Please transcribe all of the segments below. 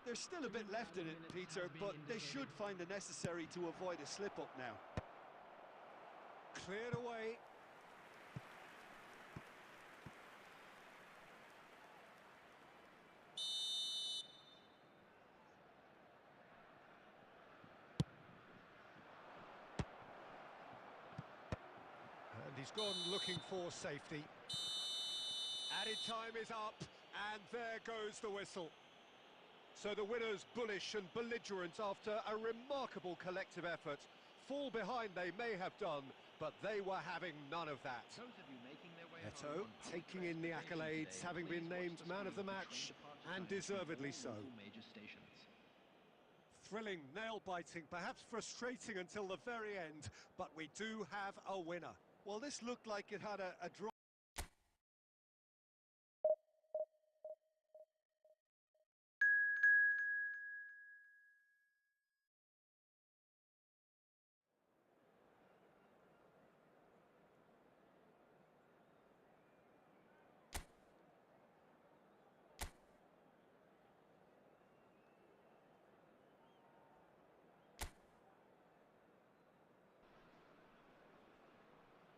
There's still a bit left in it, Peter, but they should find the necessary to avoid a slip-up now. Cleared away. And he's gone looking for safety. Added time is up, and there goes the whistle. So the winners bullish and belligerent after a remarkable collective effort. Fall behind they may have done, but they were having none of that. Eto'o taking in the accolades, having been named man of the match, and deservedly so. Thrilling, nail-biting, perhaps frustrating until the very end, but we do have a winner. Well, this looked like it had a draw.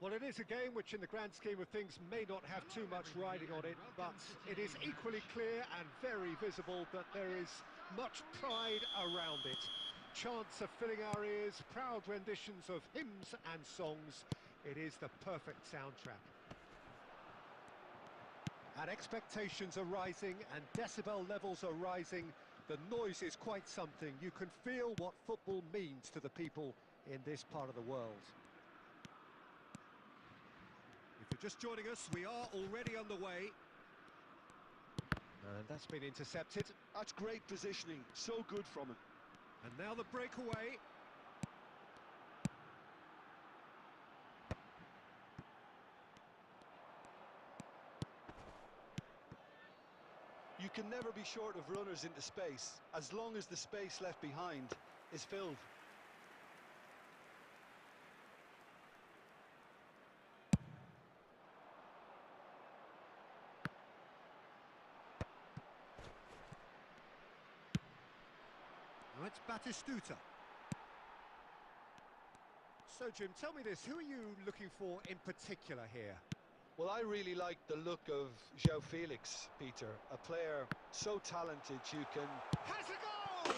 Well, it is a game which in the grand scheme of things may not have too much riding on it, but it is equally clear and very visible that there is much pride around it. Chants are filling our ears, proud renditions of hymns and songs. It is the perfect soundtrack. And expectations are rising and decibel levels are rising. The noise is quite something. You can feel what football means to the people in this part of the world. If you're just joining us, we are already underway. And that's been intercepted. That's great positioning, so good from him. And now the breakaway. You can never be short of runners into space, as long as the space left behind is filled. Now it's Batistuta. So, Jim, tell me this, who are you looking for in particular here? Well, I really like the look of João Felix, Peter. A player so talented you can... Has a goal!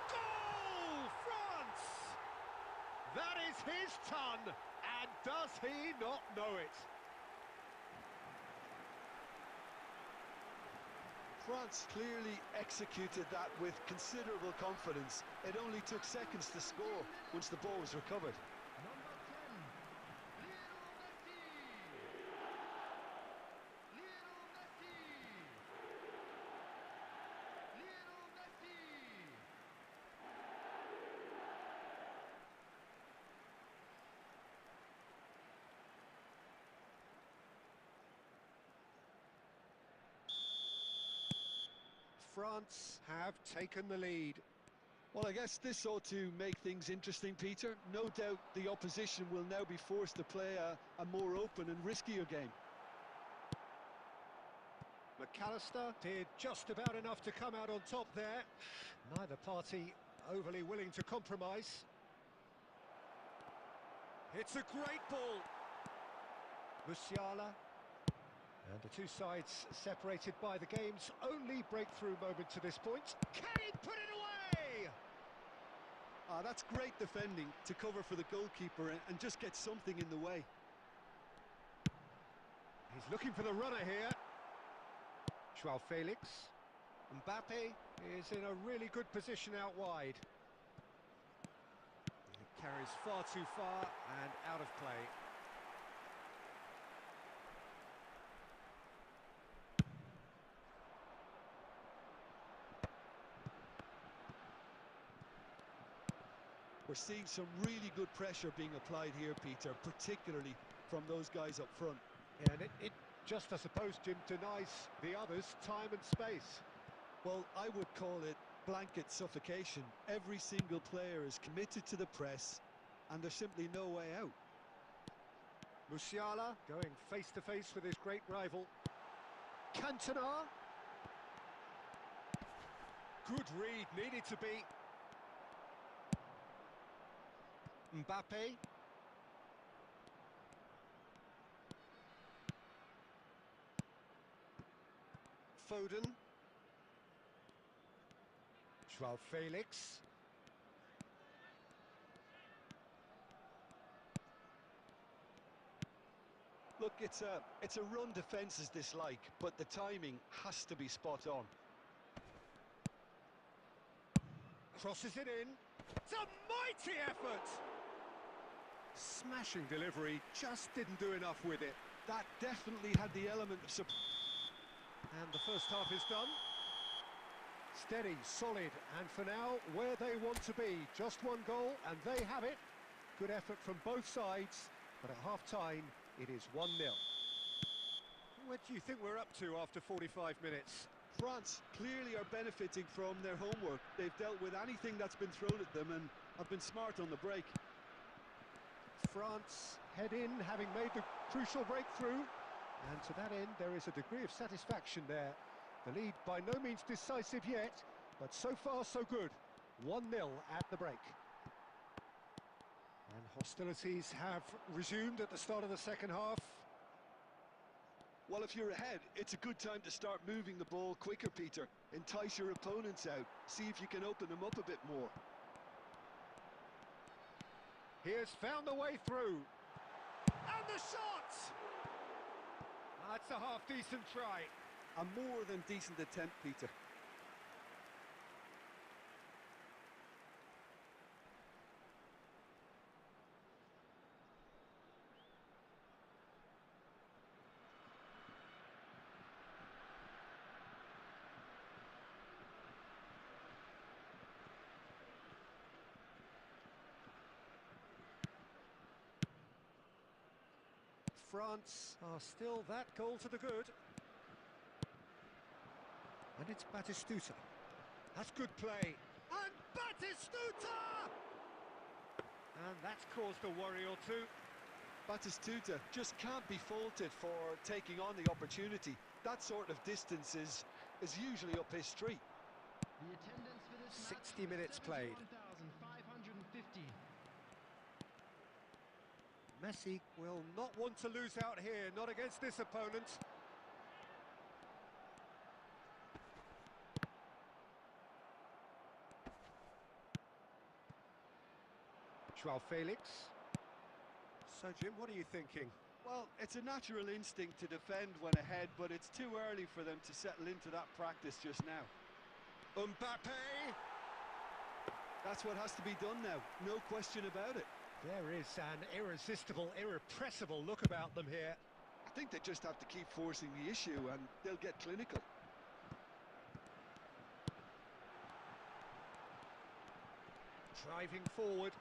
Goal, France! That is his ton, and does he not know it? France clearly executed that with considerable confidence. It only took seconds to score once the ball was recovered. France have taken the lead. Well, I guess this ought to make things interesting, Peter. No doubt the opposition will now be forced to play a more open and riskier game. McAllister did just about enough to come out on top there. Neither party overly willing to compromise. It's a great ball. Musiala. And the two sides separated by the game's only breakthrough moment to this point. Can he put it away? That's great defending to cover for the goalkeeper and just get something in the way. He's looking for the runner here. João Felix. Mbappe is in a really good position out wide. It carries far too far and out of play. We're seeing some really good pressure being applied here, Peter, particularly from those guys up front. Yeah, and it just, I suppose, Jim, denies the others time and space. Well, I would call it blanket suffocation. Every single player is committed to the press, and there's simply no way out. Musiala going face-to-face with his great rival. Cantona. Good read, needed to be. Mbappe. Foden. Joao Felix. Look, it's a run defence is dislike, but the timing has to be spot on. Crosses it in. It's a mighty effort! Smashing delivery, just didn't do enough with it. That definitely had the element of surprise. And the first half is done. Steady, solid, and for now, where they want to be. Just one goal, and they have it. Good effort from both sides, but at half-time, it is 1-0. What do you think we're up to after 45 minutes? France clearly are benefiting from their homework. They've dealt with anything that's been thrown at them and have been smart on the break. France head in, having made the crucial breakthrough. And to that end, there is a degree of satisfaction there. The lead by no means decisive yet, but so far so good. 1-0 at the break. And hostilities have resumed at the start of the second half. Well, if you're ahead, it's a good time to start moving the ball quicker, Peter. Entice your opponents out. See if you can open them up a bit more. He has found a way through. And the shot! That's a half-decent try. A more than decent attempt, Peter. France are still that goal to the good. And it's Batistuta. That's good play. And Batistuta! And that's caused a worry or two. Batistuta just can't be faulted for taking on the opportunity. That sort of distance is usually up his street. The attendance for this 60 minutes played. 71,550. Messi will not want to lose out here, not against this opponent. Joao Felix. So, Jim, what are you thinking? Well, it's a natural instinct to defend when ahead, but it's too early for them to settle into that practice just now. Mbappe! That's what has to be done now, no question about it. There is an irresistible, irrepressible look about them here. I think they just have to keep forcing the issue and they'll get clinical. Driving forward.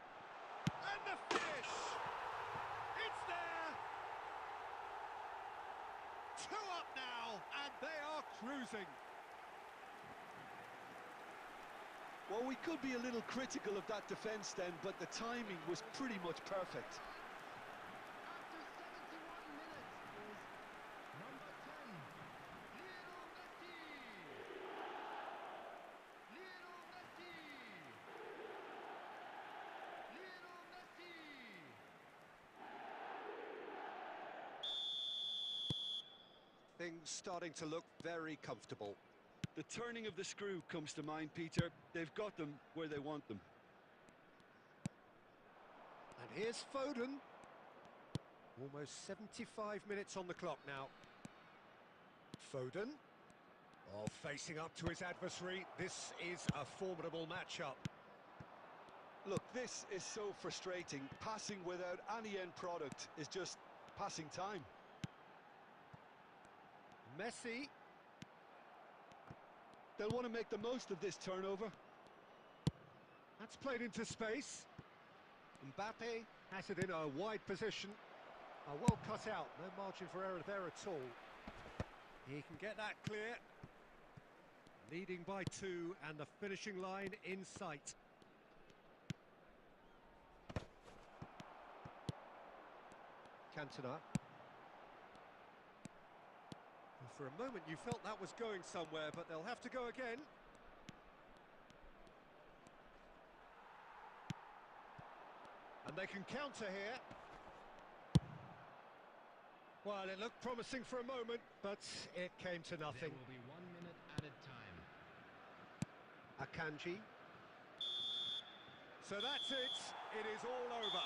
And the finish! It's there! 2 up now, and they are cruising. Well, we could be a little critical of that defence then, but the timing was pretty much perfect. After 71 minutes is number 10, Lionel Messi. Lionel Messi. Lionel Messi. Things starting to look very comfortable. The turning of the screw comes to mind, Peter. They've got them where they want them. And here's Foden. Almost 75 minutes on the clock now. Foden. Oh, facing up to his adversary. This is a formidable matchup. Look, this is so frustrating. Passing without any end product is just passing time. Messi. They'll want to make the most of this turnover. That's played into space. Mbappe has it in a wide position. Well cut out, no margin for error there at all. He can get that clear. Leading by 2 and the finishing line in sight. Cantona. For a moment you felt that was going somewhere, but they'll have to go again. And they can counter here. Well, it looked promising for a moment, but it came to nothing. There will be 1 minute added time. Akanji. So that's it. It is all over.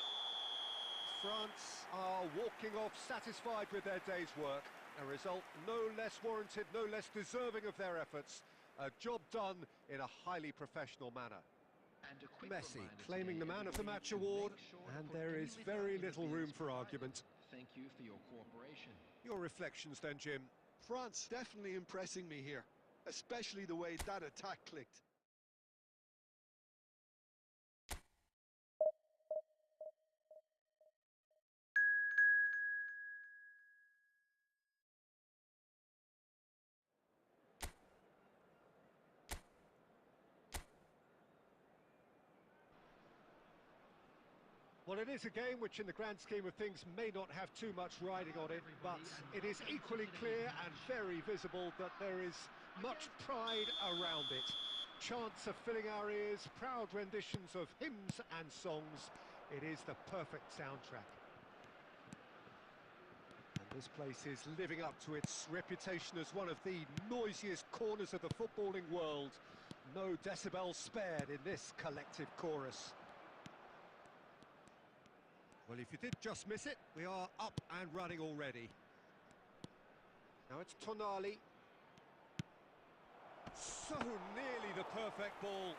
France are walking off satisfied with their day's work. A result no less warranted, no less deserving of their efforts. A job done in a highly professional manner. And a quick Messi reminder claiming the today, Man of the everybody, Match to award, make sure to and put there any is litter very in the little room bins for provided. argument. Thank you for your cooperation. Your reflections then, Jim? France definitely impressing me here, especially the way that attack clicked. Well, it is a game which in the grand scheme of things may not have too much riding on it, but it is equally clear and very visible that there is much pride around it. Chants are filling our ears, proud renditions of hymns and songs. It is the perfect soundtrack. And this place is living up to its reputation as one of the noisiest corners of the footballing world. No decibels spared in this collective chorus. Well, if you did just miss it, we are up and running already. Now it's Tonali. So nearly the perfect ball.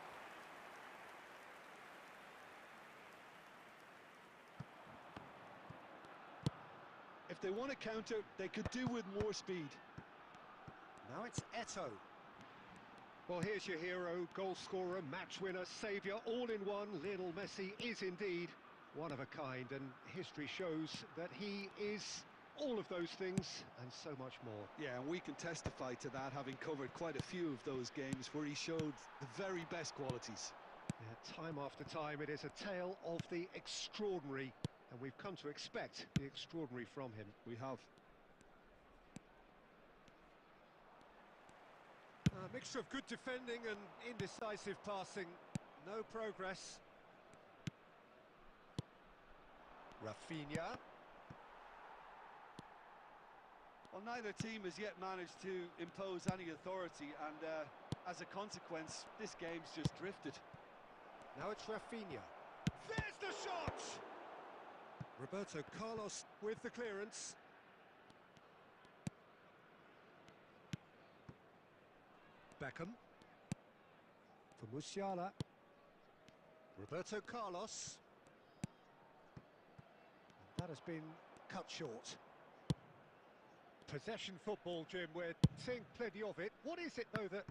If they want to counter, they could do with more speed. Now it's Eto'o. Well, here's your hero, goal scorer, match winner, saviour, all in one. Lionel Messi is indeed one of a kind, and history shows that he is all of those things and so much more. Yeah, and we can testify to that, having covered quite a few of those games where he showed the very best qualities. Yeah, time after time, it is a tale of the extraordinary, and we've come to expect the extraordinary from him. We have. A mixture of good defending and indecisive passing. No progress. Rafinha. Well, neither team has yet managed to impose any authority, and as a consequence, this game's just drifted. Now it's Rafinha. There's the shot! Roberto Carlos with the clearance. Beckham. For Musiala. Roberto Carlos. That has been cut short. Possession football, Jim, we're seeing plenty of it. What is it, though, that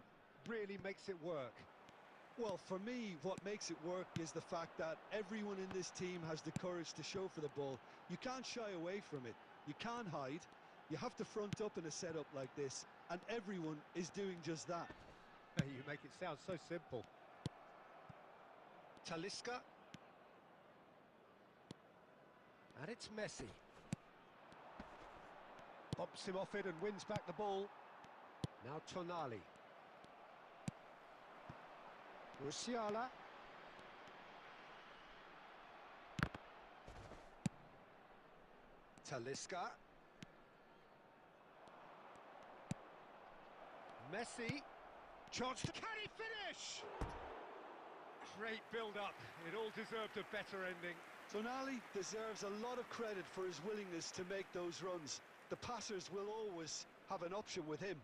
really makes it work? Well, for me, what makes it work is the fact that everyone in this team has the courage to show for the ball. You can't shy away from it. You can't hide. You have to front up in a setup like this, and everyone is doing just that. You make it sound so simple. Talisca. And it's Messi. Bumps him off it and wins back the ball. Now Tonali. Musiala. Talisca. Messi. Chance to... Can he finish? Great build-up. It all deserved a better ending. Tonali deserves a lot of credit for his willingness to make those runs. The passers will always have an option with him.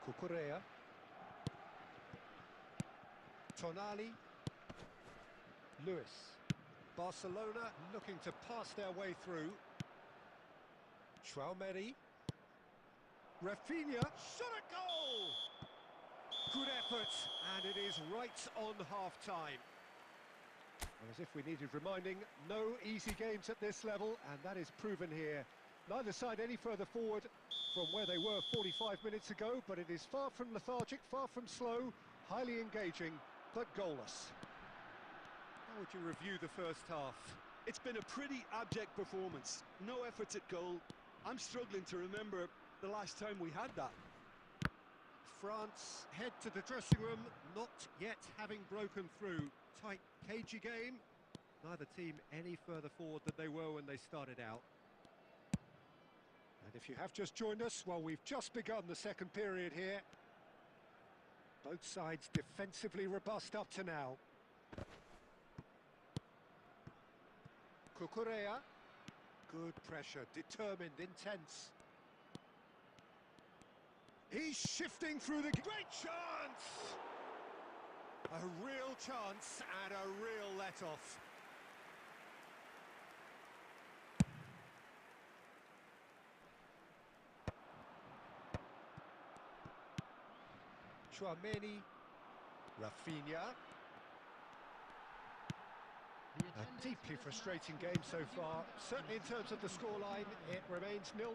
Cucurella. Tonali. Lewis. Barcelona looking to pass their way through. Traumeri. Rafinha. Shot a goal! Good effort, and it is right on half-time. As if we needed reminding, no easy games at this level, and that is proven here Neither side any further forward from where they were 45 minutes ago, but it is far from lethargic, far from slow, highly engaging, but goalless. How would you review the first half? It's been a pretty abject performance. No efforts at goal. I'm struggling to remember the last time we had that. France head to the dressing room, not yet having broken through. Tight, cagey game. Neither team any further forward than they were when they started out. And if you have just joined us, well, we've just begun the second period here. Both sides defensively robust up to now. Cucurella. Good pressure, determined, intense. He's shifting through the... Great chance! A real chance and a real let-off. Chouameni, Rafinha. A deeply frustrating game so far. Certainly in terms of the scoreline, it remains 0-0.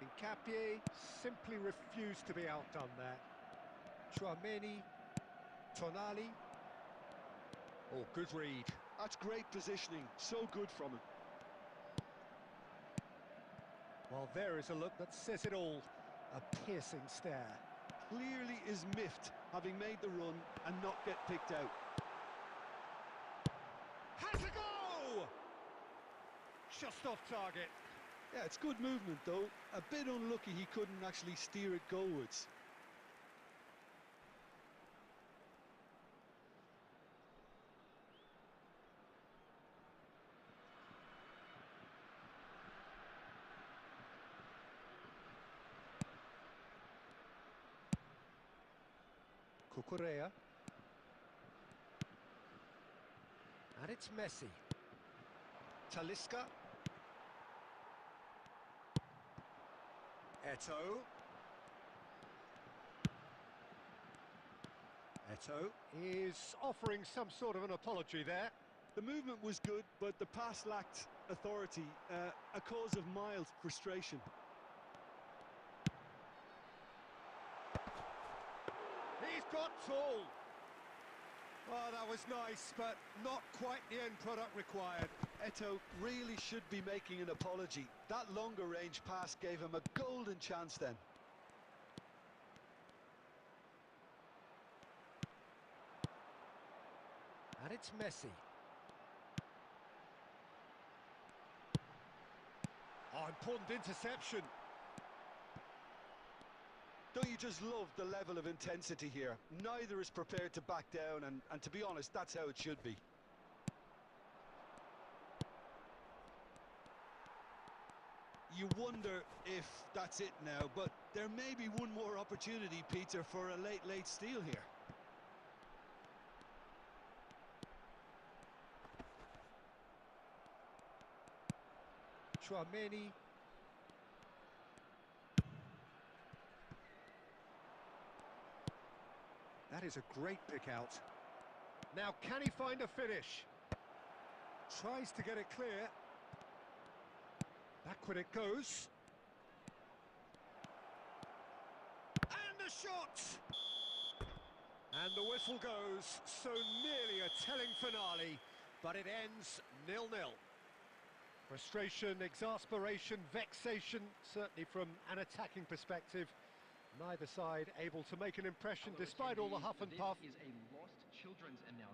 Nkapie simply refused to be outdone there. Chouameni, Tonali. Oh, good read. That's great positioning. So good from him. Well, there is a look that says it all. A piercing stare. Clearly is miffed, having made the run and not get picked out. Has a go! Just off target. Yeah, it's good movement though. A bit unlucky he couldn't actually steer it goalwards. Cucurella. And it's Messi. Talisca. Eto'o. Eto'o is offering some sort of an apology there. The movement was good, but the pass lacked authority, a cause of mild frustration. He's got tall. Oh, that was nice, but not quite the end product required. Eto'o really should be making an apology. That longer range pass gave him a golden chance then. And it's Messi. Oh, important interception. Don't you just love the level of intensity here? Neither is prepared to back down, and to be honest, that's how it should be. You wonder if that's it now, but there may be one more opportunity, Peter, for a late steal here. Chouameni. That is a great pick out. Now, can he find a finish? Tries to get it clear. Backward it goes. And the shot! And the whistle goes. So nearly a telling finale, but it ends 0-0. Frustration, exasperation, vexation, certainly from an attacking perspective. Neither side able to make an impression despite all the huff and puff.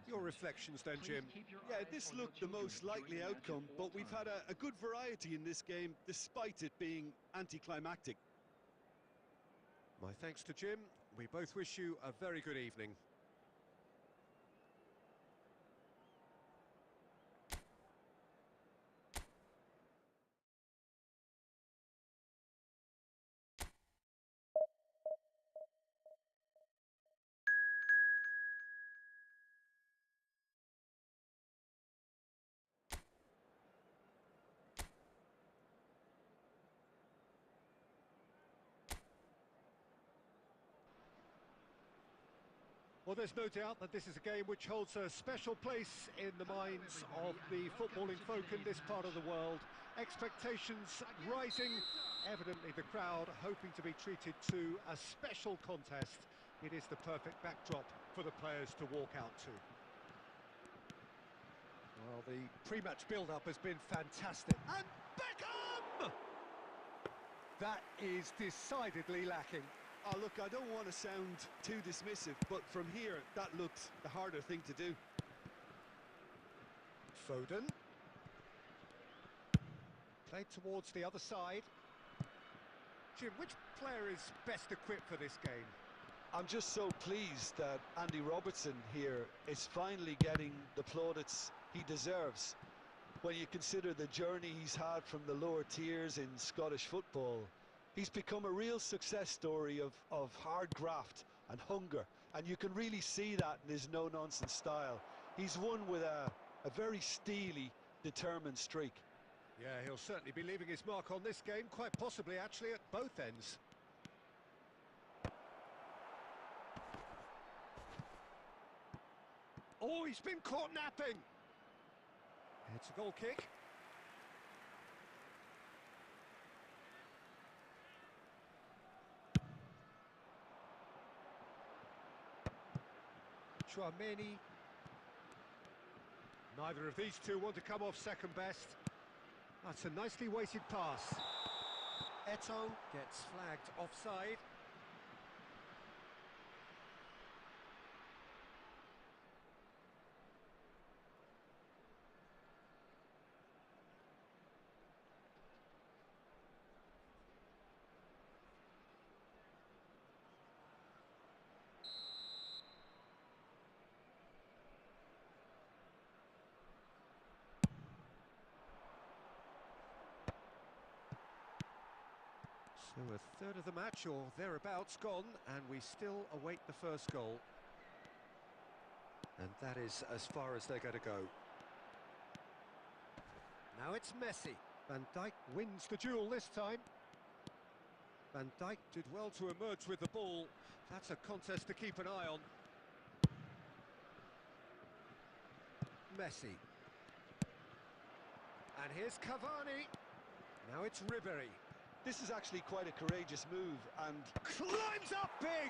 Your reflections then, Jim? Yeah, this looked the most likely outcome, but we've had a good variety in this game, despite it being anticlimactic. My thanks to Jim. We both wish you a very good evening. Well, there's no doubt that this is a game which holds a special place in the minds of the footballing folk in this part of the world. Expectations rising. Evidently the crowd hoping to be treated to a special contest. It is the perfect backdrop for the players to walk out to. Well, the pre-match build-up has been fantastic. And Beckham! That is decidedly lacking. Oh, look, I don't want to sound too dismissive, but from here, that looked the harder thing to do. Foden. Played towards the other side. Jim, which player is best equipped for this game? I'm just so pleased that Andy Robertson here is finally getting the plaudits he deserves. When you consider the journey he's had from the lower tiers in Scottish football, he's become a real success story of hard graft and hunger, and you can really see that in his no-nonsense style. He's won with a very steely, determined streak. Yeah, he'll certainly be leaving his mark on this game, quite possibly actually at both ends. Oh, he's been caught napping. It's a goal kick. Chouameni. Neither of these two want to come off second best. That's a nicely weighted pass. Eto'o gets flagged offside. So a third of the match or thereabouts gone, and we still await the first goal. And that is as far as they're going to go. Now it's Messi. Van Dijk wins the duel this time. Van Dijk did well to emerge with the ball. That's a contest to keep an eye on. Messi. And here's Cavani. Now it's Ribery. This is actually quite a courageous move, and climbs up big!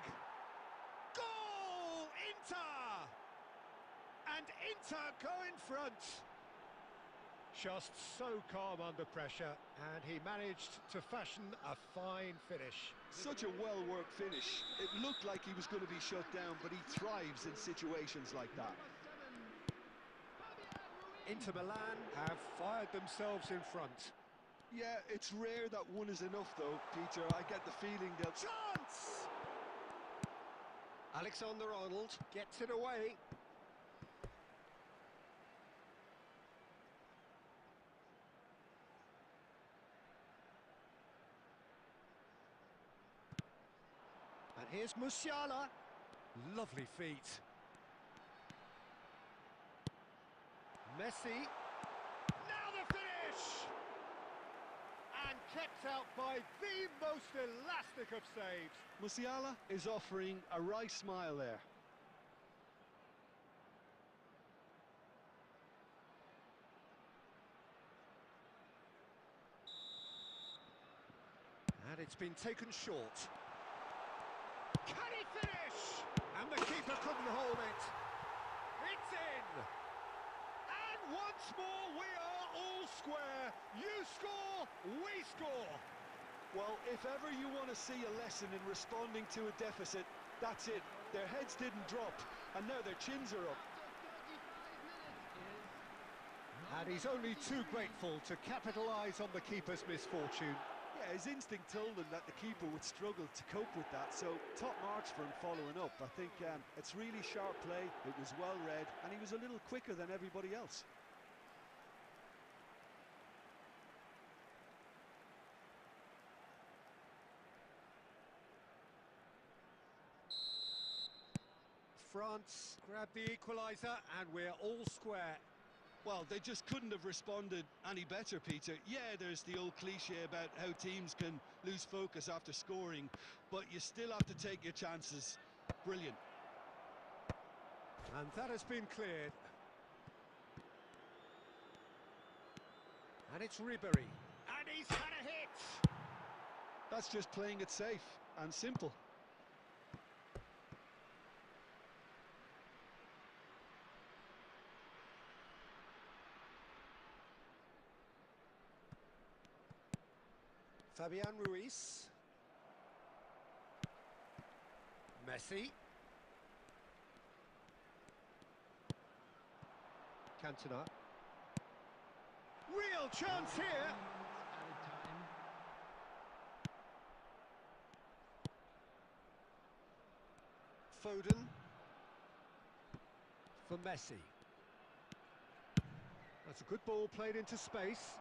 Goal! Inter! And Inter go in front. Just so calm under pressure, and he managed to fashion a fine finish. Such a well-worked finish. It looked like he was going to be shut down, but he thrives in situations like that. Inter Milan have fired themselves in front. Yeah, it's rare that one is enough, though, Peter. I get the feeling that... Chance! Alexander-Arnold gets it away. And here's Musiala. Lovely feet. Messi. Now the finish! And kept out by the most elastic of saves. Musiala is offering a wry smile there. And it's been taken short. Can he finish? And the keeper couldn't hold it. It's in! And once more we are all square. You score, we score. Well, if ever you want to see a lesson in responding to a deficit, that's it. Their heads didn't drop, and now their chins are up. And he's only too grateful to capitalise on the keeper's misfortune. Yeah, his instinct told him that the keeper would struggle to cope with that, so top marks for him following up. I think it's really sharp play, it was well read, and he was a little quicker than everybody else. France grab the equaliser, and we're all square. Well, they just couldn't have responded any better, Peter. Yeah, there's the old cliche about how teams can lose focus after scoring, but you still have to take your chances. Brilliant. And that has been cleared. And it's Ribery. he's had a hit! That's just playing it safe and simple. Fabian Ruiz. Messi. Cantona. Real chance here! Added time. Foden. For Messi. That's a good ball played into space.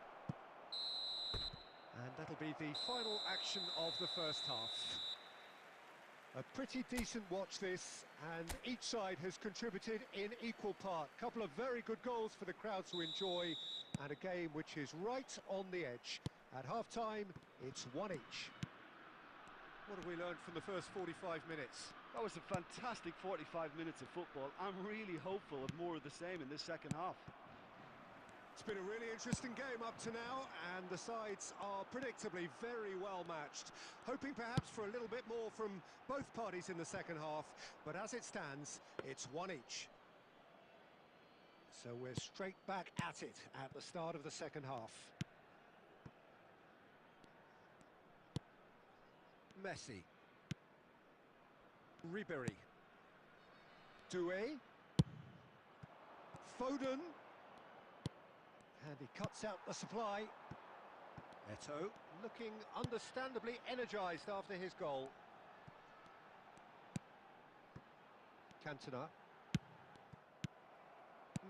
And that'll be the final action of the first half. A pretty decent watch this, and each side has contributed in equal part. Couple of very good goals for the crowd to enjoy, and a game which is right on the edge. At half-time, it's one each. What have we learned from the first 45 minutes? That was a fantastic 45 minutes of football. I'm really hopeful of more of the same in this second half. It's been a really interesting game up to now, and the sides are predictably very well matched. Hoping perhaps for a little bit more from both parties in the second half, but as it stands, it's one each. So we're straight back at it at the start of the second half. Messi. Ribery. Doué. Foden. And he cuts out the supply. Eto'o looking understandably energised after his goal. Cantona.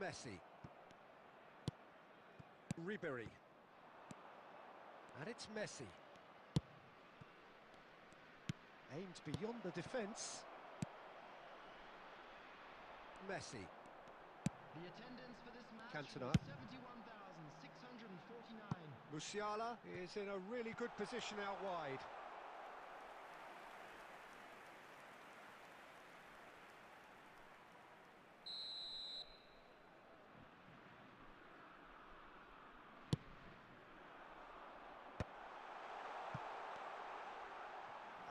Messi. Ribery. And it's Messi. Aimed beyond the defence. Messi. The attendance for this match Cantona. was 71,649. Musiala is in a really good position out wide.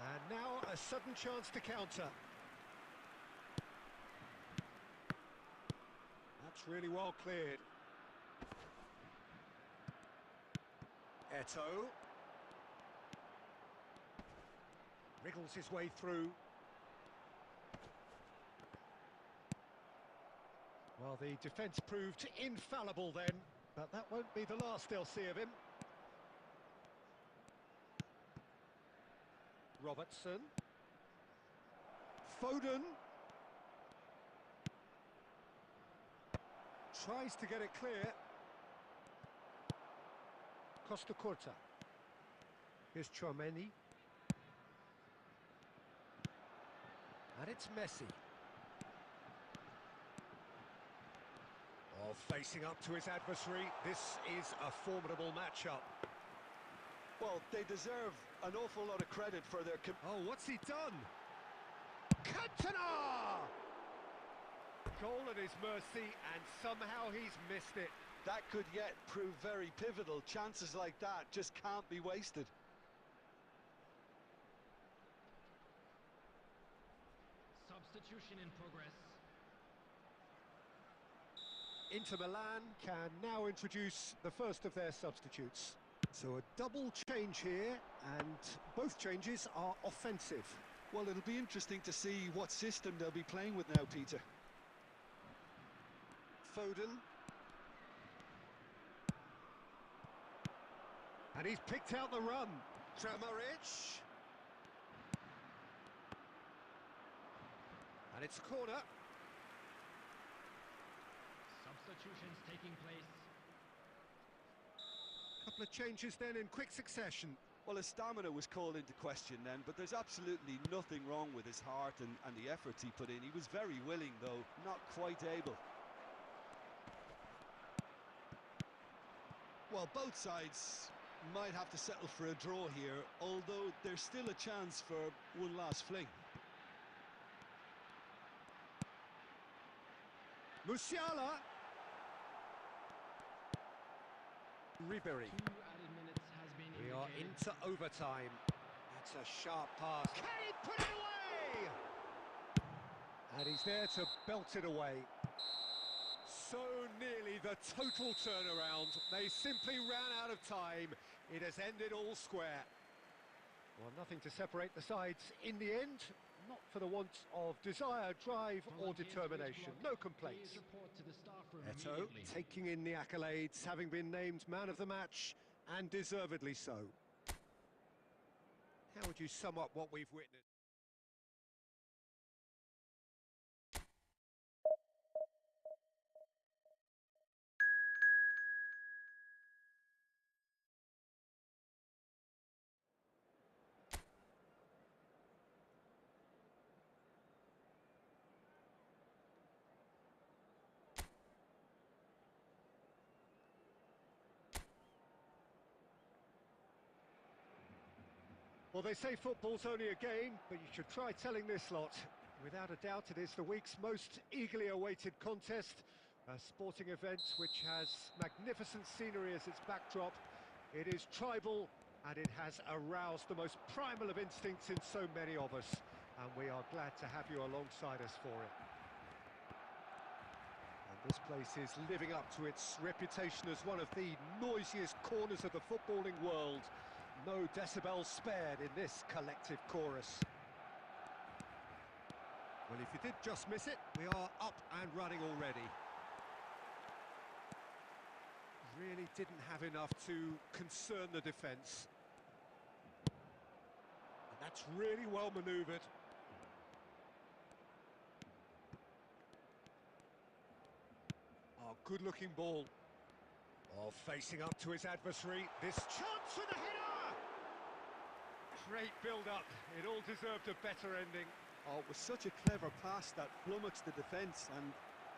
And now a sudden chance to counter. That's really well cleared. Eto'o. Wriggles his way through. Well, the defence proved infallible then, but that won't be the last they'll see of him. Robertson. Foden. Tries to get it clear. Costa Curta. Here's Chouameni. And it's Messi. Oh, facing up to his adversary. This is a formidable matchup. Well, they deserve an awful lot of credit for their... Oh, what's he done? Cantona! Goal at his mercy, and somehow he's missed it. That could yet prove very pivotal. Chances like that just can't be wasted. Substitution in progress. Inter Milan can now introduce the first of their substitutes. So a double change here, and both changes are offensive. Well, it'll be interesting to see what system they'll be playing with now, Peter. Foden. And he's picked out the run. Kramaric. And it's a corner. Substitutions taking place. Couple of changes then in quick succession. Well, his stamina was called into question then, but there's absolutely nothing wrong with his heart and the efforts he put in. He was very willing, though, not quite able. Well, both sides might have to settle for a draw here, although there's still a chance for one last fling. Musiala. Ribery. 2 added minutes has been We are into overtime. That's a sharp pass. Can he put it away? And he's there to belt it away. So nearly the total turnaround. They simply ran out of time. It has ended all square. Well, nothing to separate the sides in the end. Not for the want of desire, drive or determination. No complaints. Eto taking in the accolades, having been named man of the match, and deservedly so. How would you sum up what we've witnessed? Well, they say football's only a game, but you should try telling this lot. Without a doubt, it is the week's most eagerly awaited contest. A sporting event which has magnificent scenery as its backdrop. It is tribal, and it has aroused the most primal of instincts in so many of us. And we are glad to have you alongside us for it. And this place is living up to its reputation as one of the noisiest corners of the footballing world. No decibels spared in this collective chorus. Well, if you did just miss it, we are up and running already. Really didn't have enough to concern the defence. And that's really well manoeuvred. Oh, good-looking ball. Oh, facing up to his adversary. This chance for the header! Great build-up. It all deserved a better ending. Oh, it was such a clever pass that flummoxed the defence, and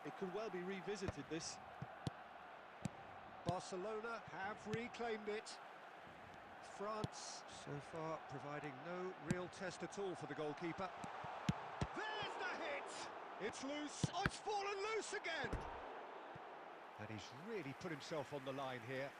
it could well be revisited, this. Barcelona have reclaimed it. France, so far, providing no real test at all for the goalkeeper. There's the hit! It's loose. Oh, it's fallen loose again! And he's really put himself on the line here.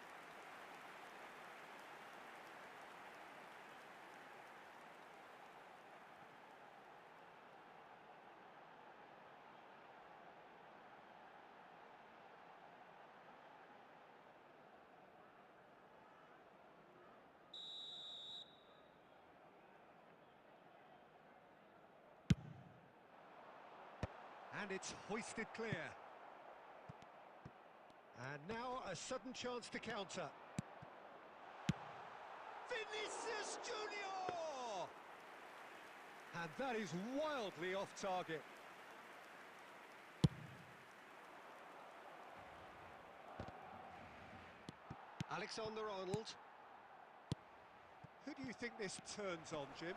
And it's hoisted clear. And now a sudden chance to counter. Vinicius Junior! And that is wildly off target. Alexander-Arnold. Who do you think this turns on, Jim?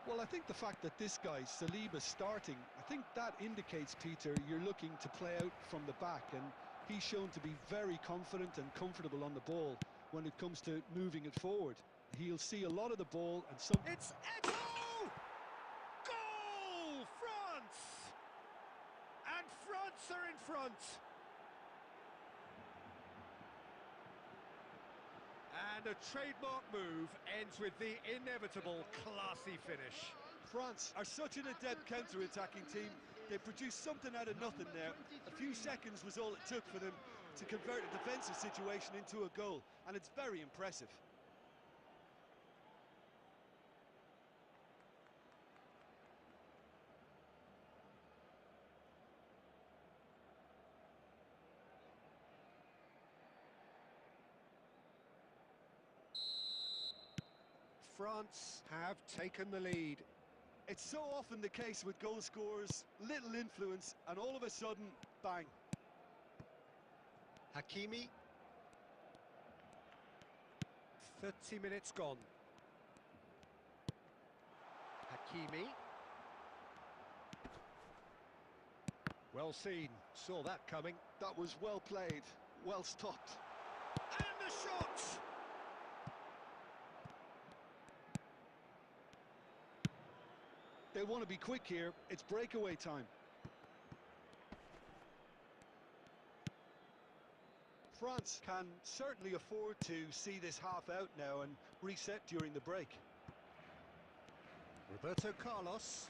Well, I think the fact that this guy, Saliba's starting, I think that indicates, Peter, you're looking to play out from the back, and he's shown to be very confident and comfortable on the ball when it comes to moving it forward. He'll see a lot of the ball and some... It's Eto! Goal! France! And France are in front! And a trademark move ends with the inevitable classy finish. France are such an adept counter-attacking team. They produced something out of nothing there. A few seconds was all it took for them to convert a defensive situation into a goal, and it's very impressive. France have taken the lead. It's so often the case with goal scorers, little influence, and all of a sudden, bang. Hakimi. 30 minutes gone. Hakimi. Well seen, saw that coming. That was well played, well stopped. And the shot! They want to be quick here, it's breakaway time. France can certainly afford to see this half out now and reset during the break. Roberto Carlos.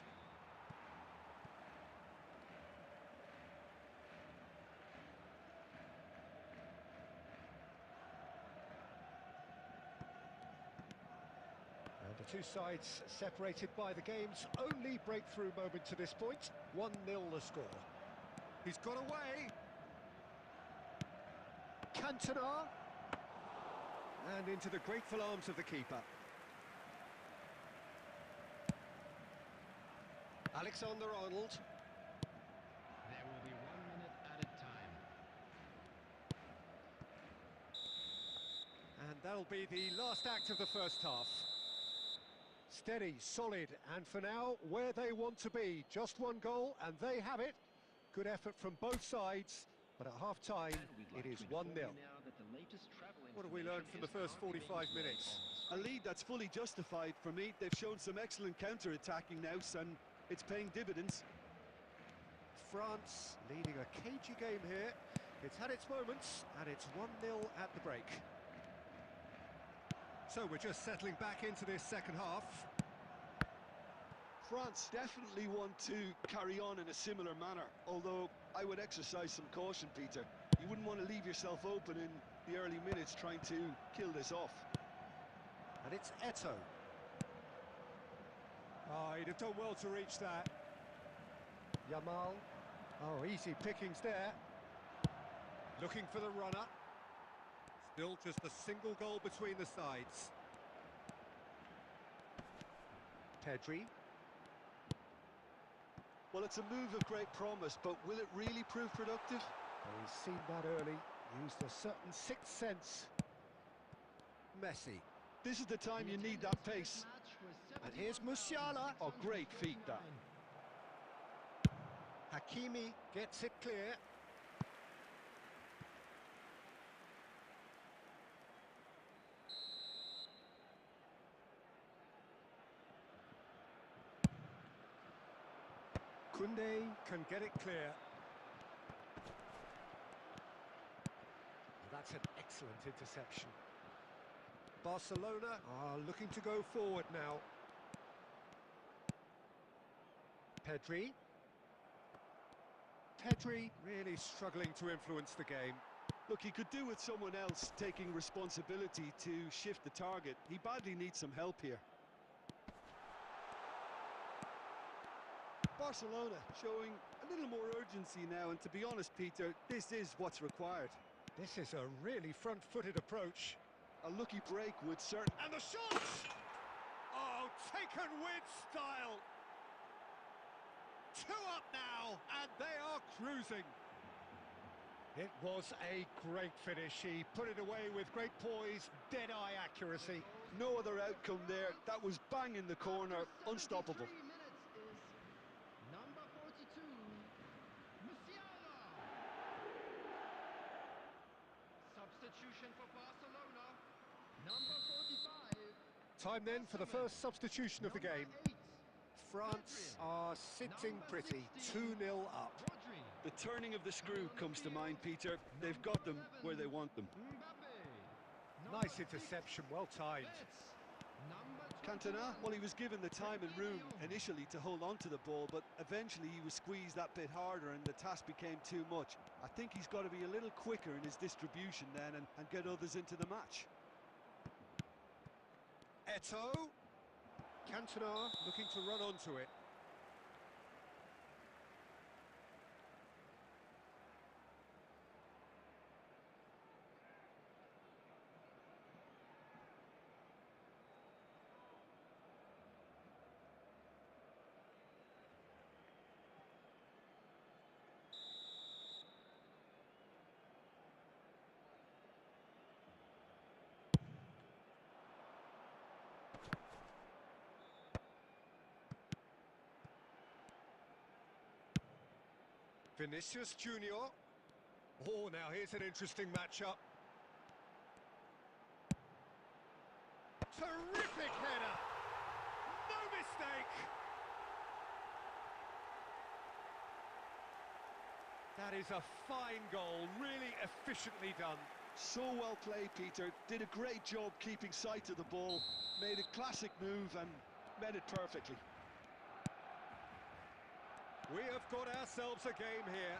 And the two sides separated by the game's only breakthrough moment to this point. 1-0 the score. He's got away. Cantona. And into the grateful arms of the keeper. Alexander-Arnold. There will be 1 minute added time. And that'll be the last act of the first half. Steady, solid, and for now, where they want to be. Just one goal, and they have it. Good effort from both sides, but at half-time, it is 1-0. What have we learned from the first 45 minutes? A lead that's fully justified for me. They've shown some excellent counter-attacking now, and it's paying dividends. France leading a cagey game here. It's had its moments, and it's 1-0 at the break. So we're just settling back into this second half. France definitely want to carry on in a similar manner, although I would exercise some caution, Peter. You wouldn't want to leave yourself open in the early minutes trying to kill this off. And it's Eto'o. Oh, he'd have done well to reach that. Yamal. Oh, easy pickings there. Looking for the runner. Still just a single goal between the sides. Pedri. Well, it's a move of great promise, but will it really prove productive? Oh, he's seen that early. Used a certain sixth sense. Messi. This is the time you need that pace. And here's Musiala. Oh, great feat, that. Hakimi gets it clear. Koundé can get it clear. That's an excellent interception. Barcelona are looking to go forward now. Pedri. Pedri really struggling to influence the game. Look, he could do with someone else taking responsibility to shift the target. He badly needs some help here. Barcelona showing a little more urgency now, and to be honest, Peter, this is what's required. This is a really front-footed approach. A lucky break would certainly... And the shot! Oh, taken with style! 2 up now, and they are cruising. It was a great finish. He put it away with great poise, dead-eye accuracy. No other outcome there. That was bang in the corner, unstoppable. Number 42, Musiala. Substitution for Barcelona. Number 45. Time then for the first substitution of the game. France are sitting pretty, 2-0 up. The turning of the screw comes to mind, Peter. They've got them where they want them. Nice interception, well timed. Cantona, well, he was given the time and room initially to hold on to the ball, but eventually he was squeezed that bit harder and the task became too much. I think he's got to be a little quicker in his distribution then and get others into the match. Eto'o. Cantona looking to run onto it. Vinicius Junior. Oh, now here's an interesting matchup. Terrific header. No mistake. That is a fine goal, really efficiently done. So well played, Peter. Did a great job keeping sight of the ball, made a classic move and met it perfectly. We have got ourselves a game here.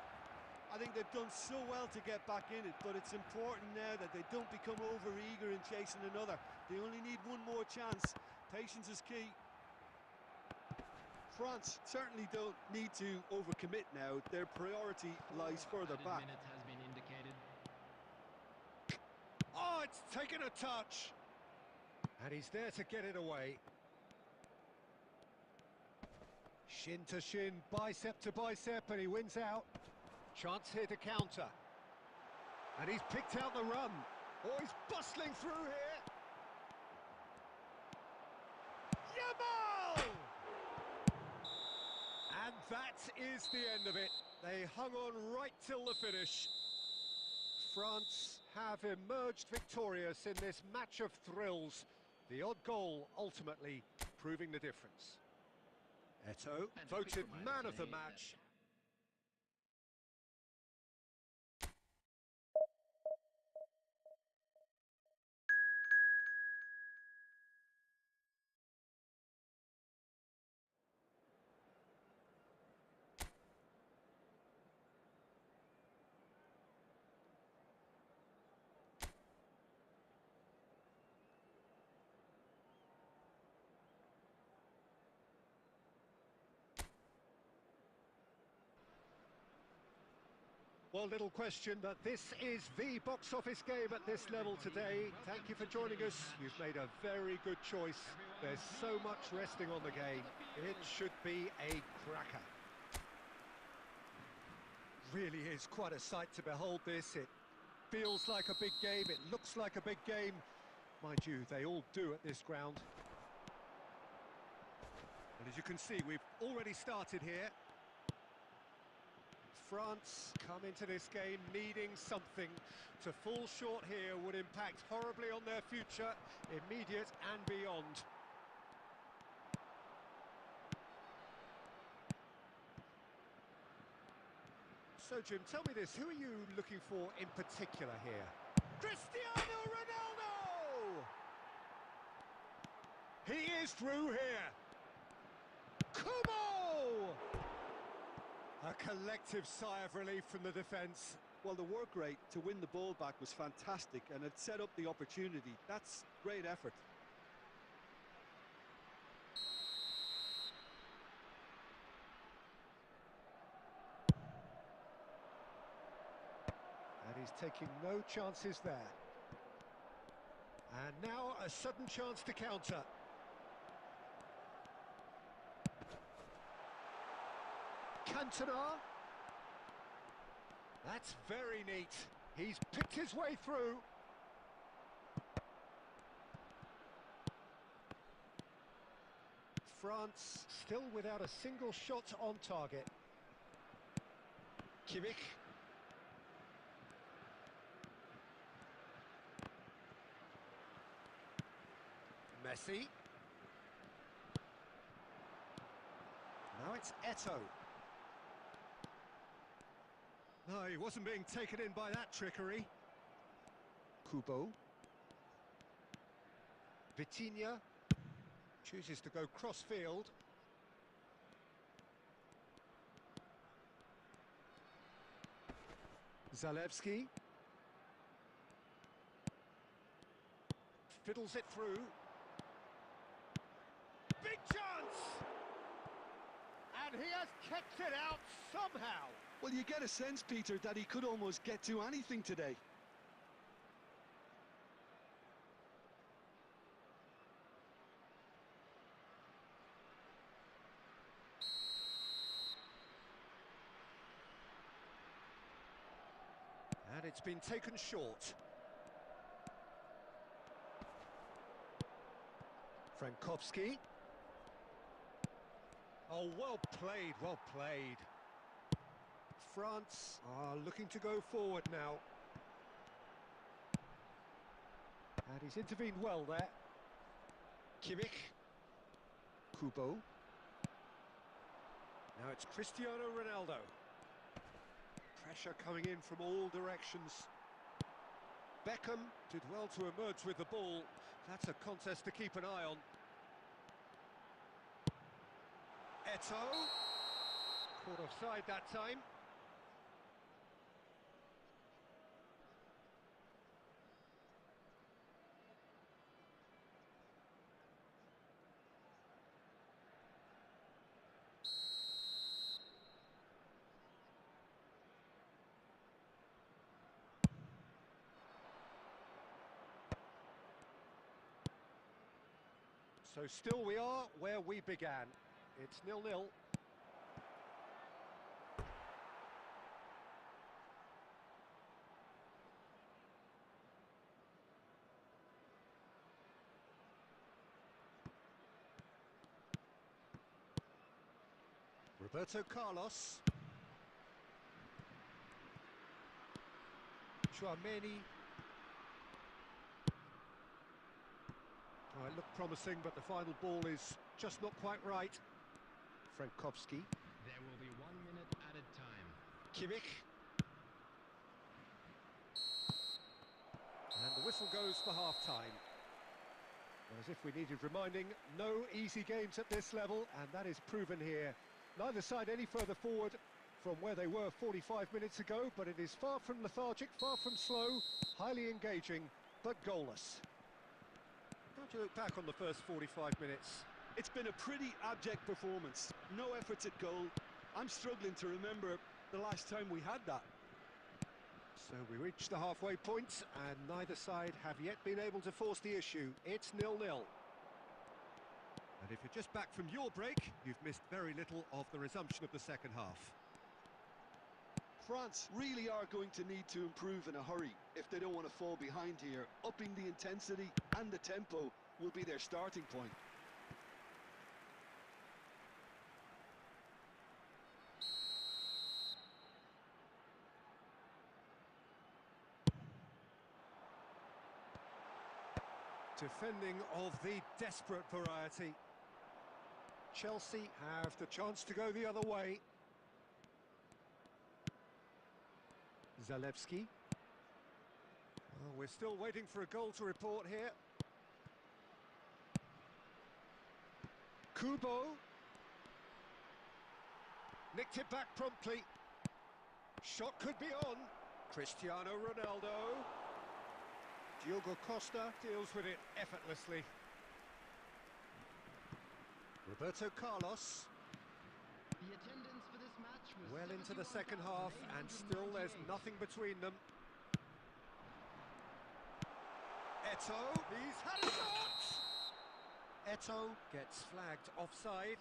I think they've done so well to get back in it, but it's important now that they don't become over-eager in chasing another. They only need one more chance. Patience is key. France certainly don't need to overcommit now. Their priority lies further back. Minute has been indicated. Oh, it's taken a touch. And he's there to get it away. Shin to shin, bicep to bicep, and he wins out. Chance here to counter. And he's picked out the run. Oh, he's bustling through here. Yamal! And that is the end of it. They hung on right till the finish. France have emerged victorious in this match of thrills. The odd goal ultimately proving the difference. Eto'o, voted man of the match. Well, little question that this is the box office game at this level today. Thank you for joining us. You've made a very good choice. There's so much resting on the game. It should be a cracker. Really is quite a sight to behold this. It feels like a big game. It looks like a big game. Mind you, they all do at this ground. And as you can see, we've already started here. France come into this game needing something. To fall short here would impact horribly on their future, immediate and beyond. So, Jim, tell me this, who are you looking for in particular here? Cristiano Ronaldo! He is through here. Kubo! A collective sigh of relief from the defence. Well, the work rate to win the ball back was fantastic and it set up the opportunity. That's great effort. And he's taking no chances there. And now a sudden chance to counter. Cantona. That's very neat. He's picked his way through. France still without a single shot on target. Kimmich. Messi. Now it's Eto'o. No, he wasn't being taken in by that trickery. Kubo. Vitinha chooses to go cross-field. Zalewski. Fiddles it through. Big chance! And he has kept it out somehow. Well, you get a sense, Peter, that he could almost get to anything today. And it's been taken short. Frankowski. Oh, well played, well played. France are looking to go forward now. And he's intervened well there. Kimmich. Kubo. Now it's Cristiano Ronaldo. Pressure coming in from all directions. Beckham did well to emerge with the ball. That's a contest to keep an eye on. Eto'o. Caught offside that time. So still we are where we began. It's 0-0. Roberto Carlos. Tchouaméni. Oh, it looked promising, but the final ball is just not quite right. Frankowski. There will be 1 minute added time. Kimmich. And the whistle goes for half-time. As if we needed reminding, no easy games at this level, and that is proven here. Neither side any further forward from where they were 45 minutes ago, but it is far from lethargic, far from slow, highly engaging, but goalless. How do you look back on the first 45 minutes? It's been a pretty abject performance. No efforts at goal. I'm struggling to remember the last time we had that. So we reach the halfway point, and neither side have yet been able to force the issue. It's 0-0. And if you're just back from your break, you've missed very little of the resumption of the second half. France really are going to need to improve in a hurry if they don't want to fall behind here. Upping the intensity and the tempo will be their starting point. Defending of the desperate variety. Chelsea have the chance to go the other way. Zalewski. Well, we're still waiting for a goal to report here. Kubo. Nicked it back promptly. Shot could be on. Cristiano Ronaldo. Diogo Costa deals with it effortlessly. Roberto Carlos. The attendance for this match was Well into the second half, and still there's nothing between them. Eto'o, he's had a shot! Eto'o gets flagged offside.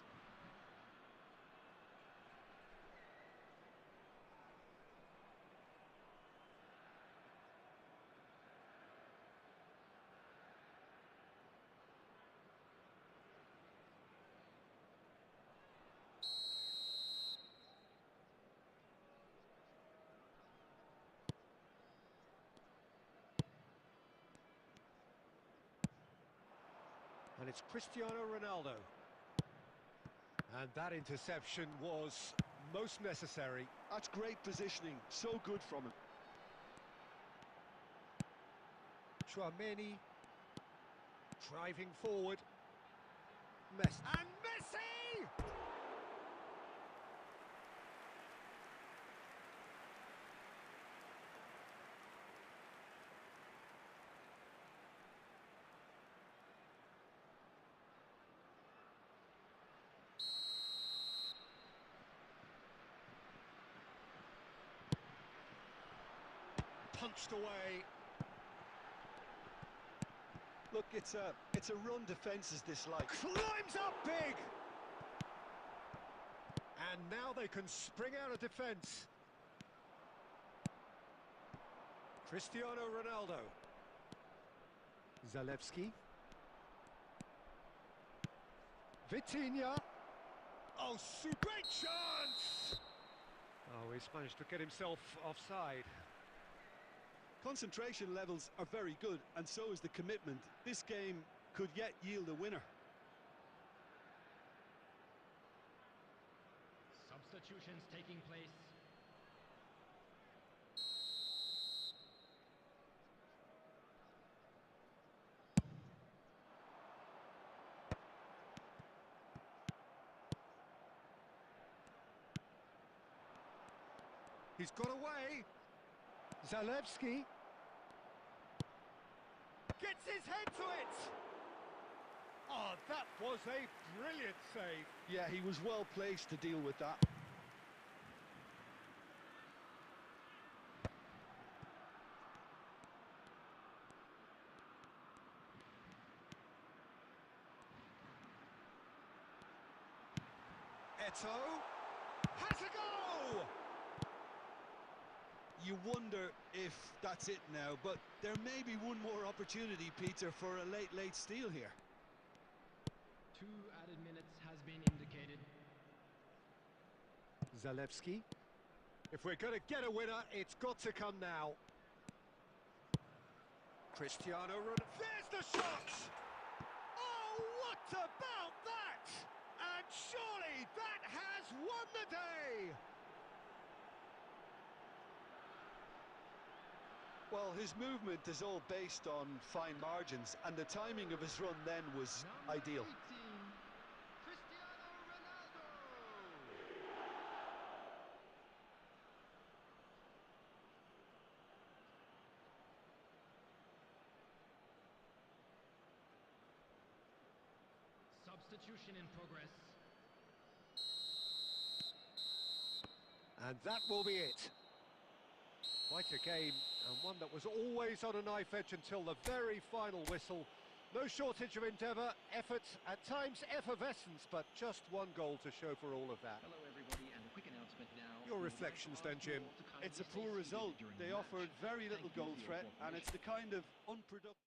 And it's Cristiano Ronaldo. And that interception was most necessary. That's great positioning, so good from him. Tchouaméni driving forward. Messi. And Messi! Punched away. Look, it's a run defence is disliked. Climbs up big! And now they can spring out of defence. Cristiano Ronaldo. Zalewski. Vitinha. Oh, great chance! Oh, he's managed to get himself offside. Concentration levels are very good, and so is the commitment. This game could yet yield a winner. Substitutions taking place. He's got away. Zalewski gets his head to it. Oh, that was a brilliant save. Yeah, he was well placed to deal with that. Eto has a go! You wonder if that's it now, but there may be one more opportunity, Peter, for a late steal here. 2 added minutes has been indicated. Zalewski. If we're going to get a winner, it's got to come now. Cristiano Ronaldo. There's the shot! Oh, what about that? And surely that has won the day! Well, his movement is all based on fine margins, and the timing of his run then was ideal. 18, Cristiano Ronaldo. Substitution in progress. And that will be it. Quite a game, and one that was always on a knife edge until the very final whistle. No shortage of endeavour, effort, at times effervescence, but just one goal to show for all of that. Hello everybody, and a quick announcement now. Your reflections then, Jim? It's a poor result. They offered very little goal threat, and it's the kind of unproductive...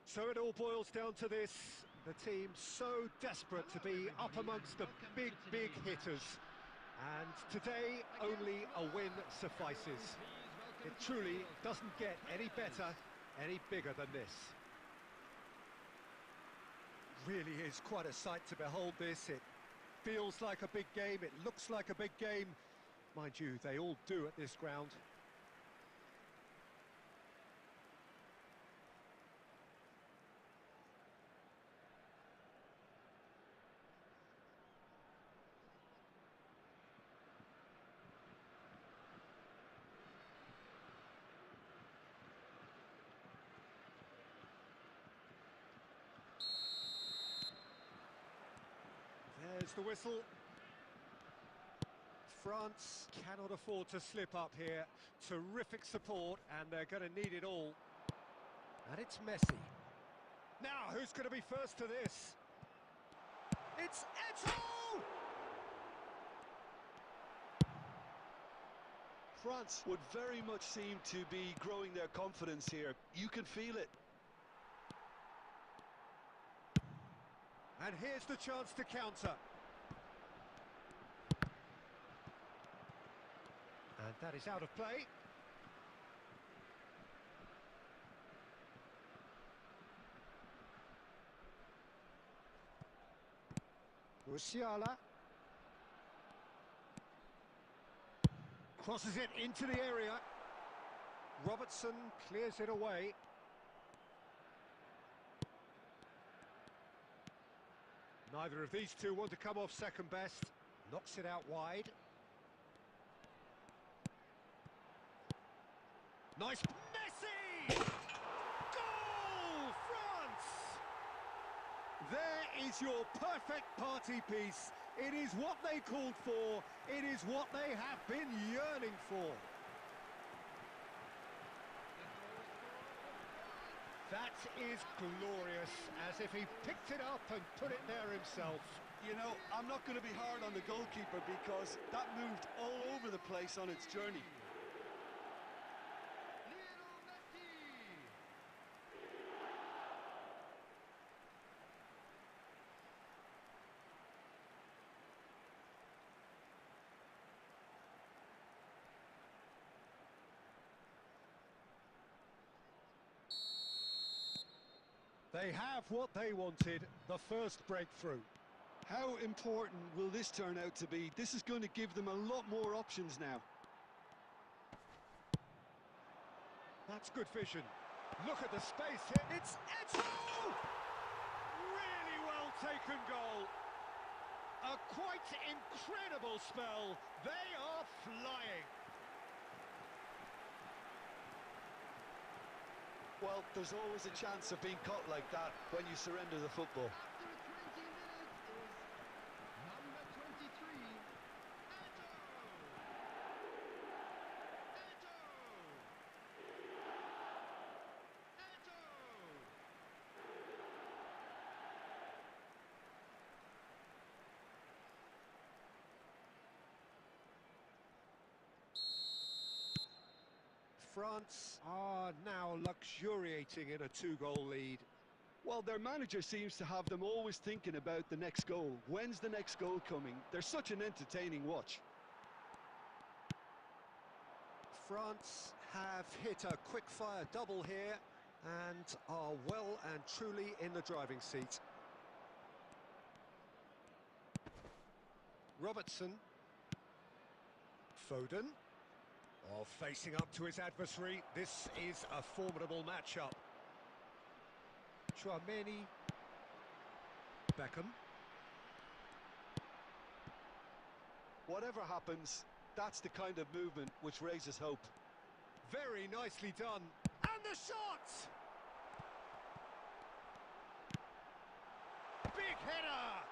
So it all boils down to this. The team so desperate to be up amongst the big hitters. And today, only a win suffices. It truly doesn't get any better, any bigger than this. Really is quite a sight to behold this. It feels like a big game, it looks like a big game. Mind you, they all do at this ground. There's the whistle. France cannot afford to slip up here. Terrific support, and they're going to need it all. And it's Messi. Now, who's going to be first to this? It's Eto! France would very much seem to be growing their confidence here. You can feel it. And here's the chance to counter. And that is out of play. Musiala crosses it into the area. Robertson clears it away. Neither of these two want to come off second best. Knocks it out wide. Nice. Messi! Goal! France! There is your perfect party piece. It is what they called for. It is what they have been yearning for. That is glorious, as if he picked it up and put it there himself. You know, I'm not going to be hard on the goalkeeper because that moved all over the place on its journey. They have what they wanted, the first breakthrough. How important will this turn out to be? This is going to give them a lot more options now. That's good vision. Look at the space here. It's Eto! Really well taken goal. A quite incredible spell. They are flying. Well, there's always a chance of being caught like that when you surrender the football. After 20 minutes is number 23, Eto! France are now luxuriating in a two-goal lead. Well, their manager seems to have them always thinking about the next goal. When's the next goal coming? They're such an entertaining watch. France have hit a quick-fire double here and are well and truly in the driving seat. Robertson. Foden. Oh, facing up to his adversary. This is a formidable matchup. Chouameni. Beckham. Whatever happens, that's the kind of movement which raises hope. Very nicely done. And the shot! Big header!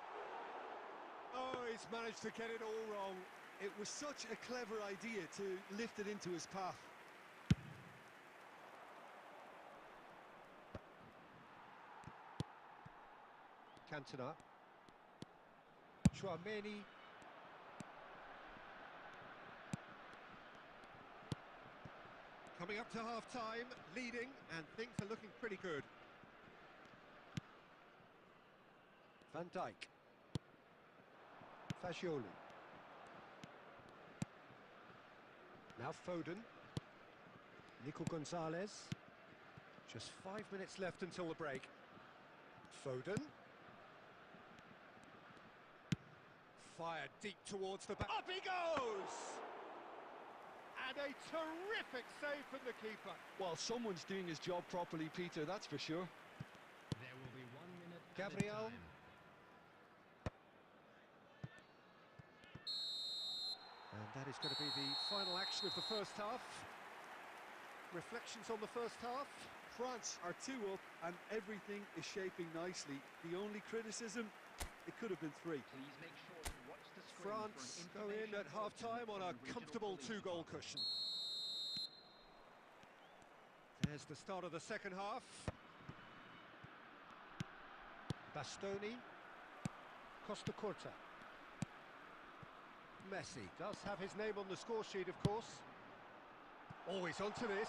Oh, he's managed to get it all wrong. It was such a clever idea to lift it into his path. Cantona. Chouameni. Coming up to half-time, leading, and things are looking pretty good. Van Dijk. Fagioli. Now Foden. Nico Gonzalez. Just 5 minutes left until the break. Foden. Fired deep towards the back. Up he goes! And a terrific save from the keeper. Well, someone's doing his job properly, Peter, that's for sure. There will be 1 minute Gabriel. added time. And that is going to be the final action of the first half. Reflections on the first half. France are 2 up and everything is shaping nicely. The only criticism, it could have been 3. Please make sure to watch the screen France for go in at half-time on a comfortable 2-goal cushion. There's the start of the second half. Bastoni. Costa Curta. Messi does have his name on the score sheet, of course. Oh, he's onto this.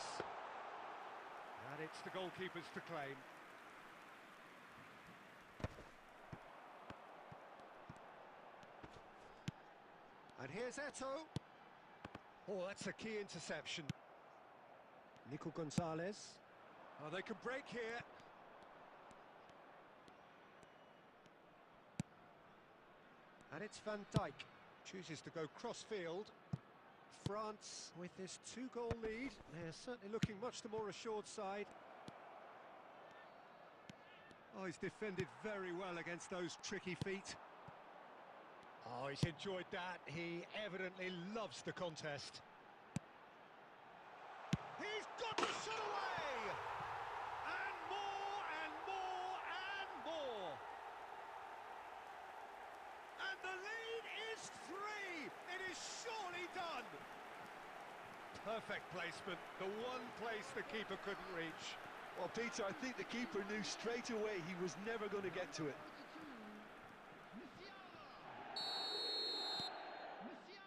And it's the goalkeepers to claim. And here's Eto. Oh, that's a key interception. Nico Gonzalez. Oh, they can break here. And it's Van Dijk. Chooses to go cross-field. France, with this 2-goal lead, they're certainly looking much the more assured side. Oh, he's defended very well against those tricky feet. Oh, he's enjoyed that. He evidently loves the contest. He's got the shot away! And more, and more, and more! And the lead is 3! It is surely done! Perfect placement, the one place the keeper couldn't reach. Well, Peter, I think the keeper knew straight away he was never going to get to it.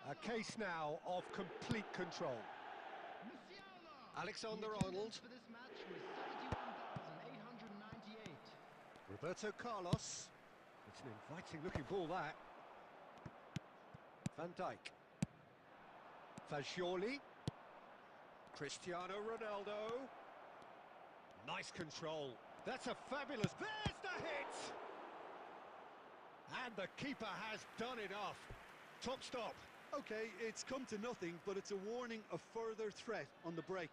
A case now of complete control. Alexander-Arnold. For this match was 71,898. Roberto Carlos. It's an inviting looking ball, that. Van Dijk. Fagioli. Cristiano Ronaldo. Nice control. That's a fabulous... There's the hit! And the keeper has done enough. Top stop. Okay, it's come to nothing, but it's a warning of further threat on the break.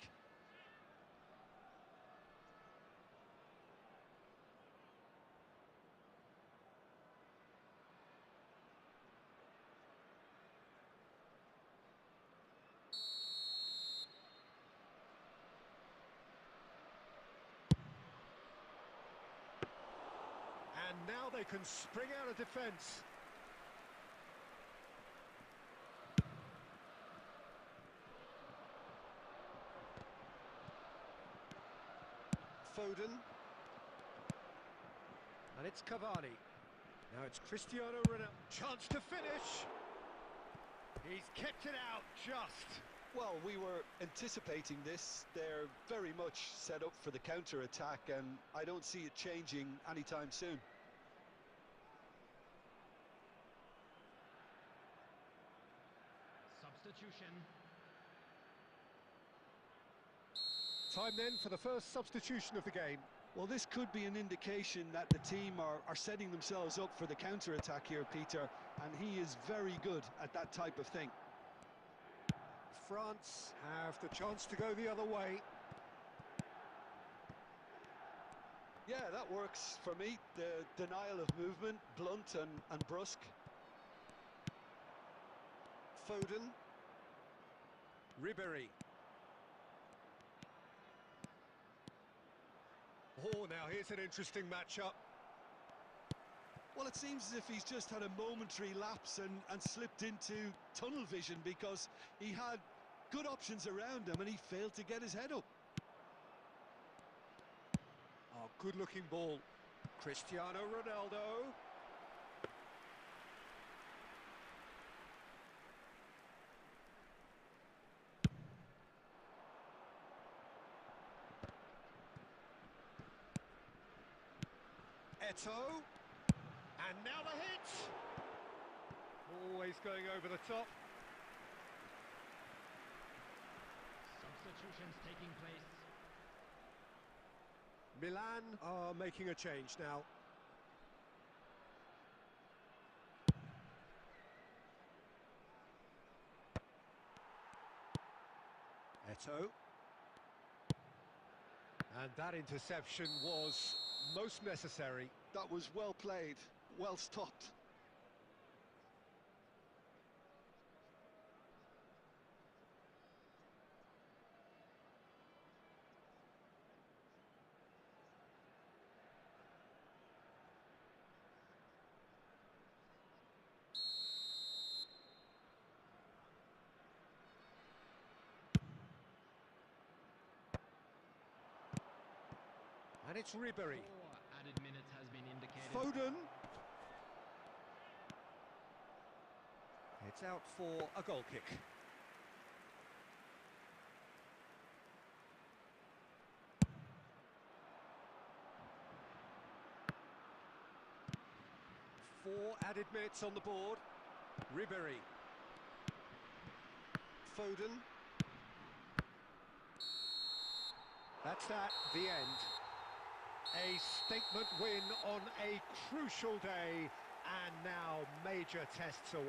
And now they can spring out of defence. Foden. And it's Cavani. Now it's Cristiano Ronaldo. Chance to finish. He's kept it out just. Well, we were anticipating this. They're very much set up for the counter-attack, and I don't see it changing anytime soon. Substitution. Time then for the first substitution of the game. Well, this could be an indication that the team are setting themselves up for the counter-attack here, Peter, and he is very good at that type of thing. France have the chance to go the other way. Yeah, that works for me. The denial of movement, blunt and brusque. Foden. Ribéry. Oh, now here's an interesting matchup. Well, it seems as if he's just had a momentary lapse and slipped into tunnel vision, because he had good options around him and he failed to get his head up. Oh, good-looking ball. Cristiano Ronaldo. Eto'o. And now the hit! Always going over the top. Substitutions taking place. Milan are making a change now. Eto'o. And that interception was most necessary. That was well played, well stopped. And it's Ribéry. 4 added minutes has been indicated. Foden. It's out for a goal kick. Four added minutes on the board. Ribéry. Foden. That's that, the end. A statement win on a crucial day, and now major tests await.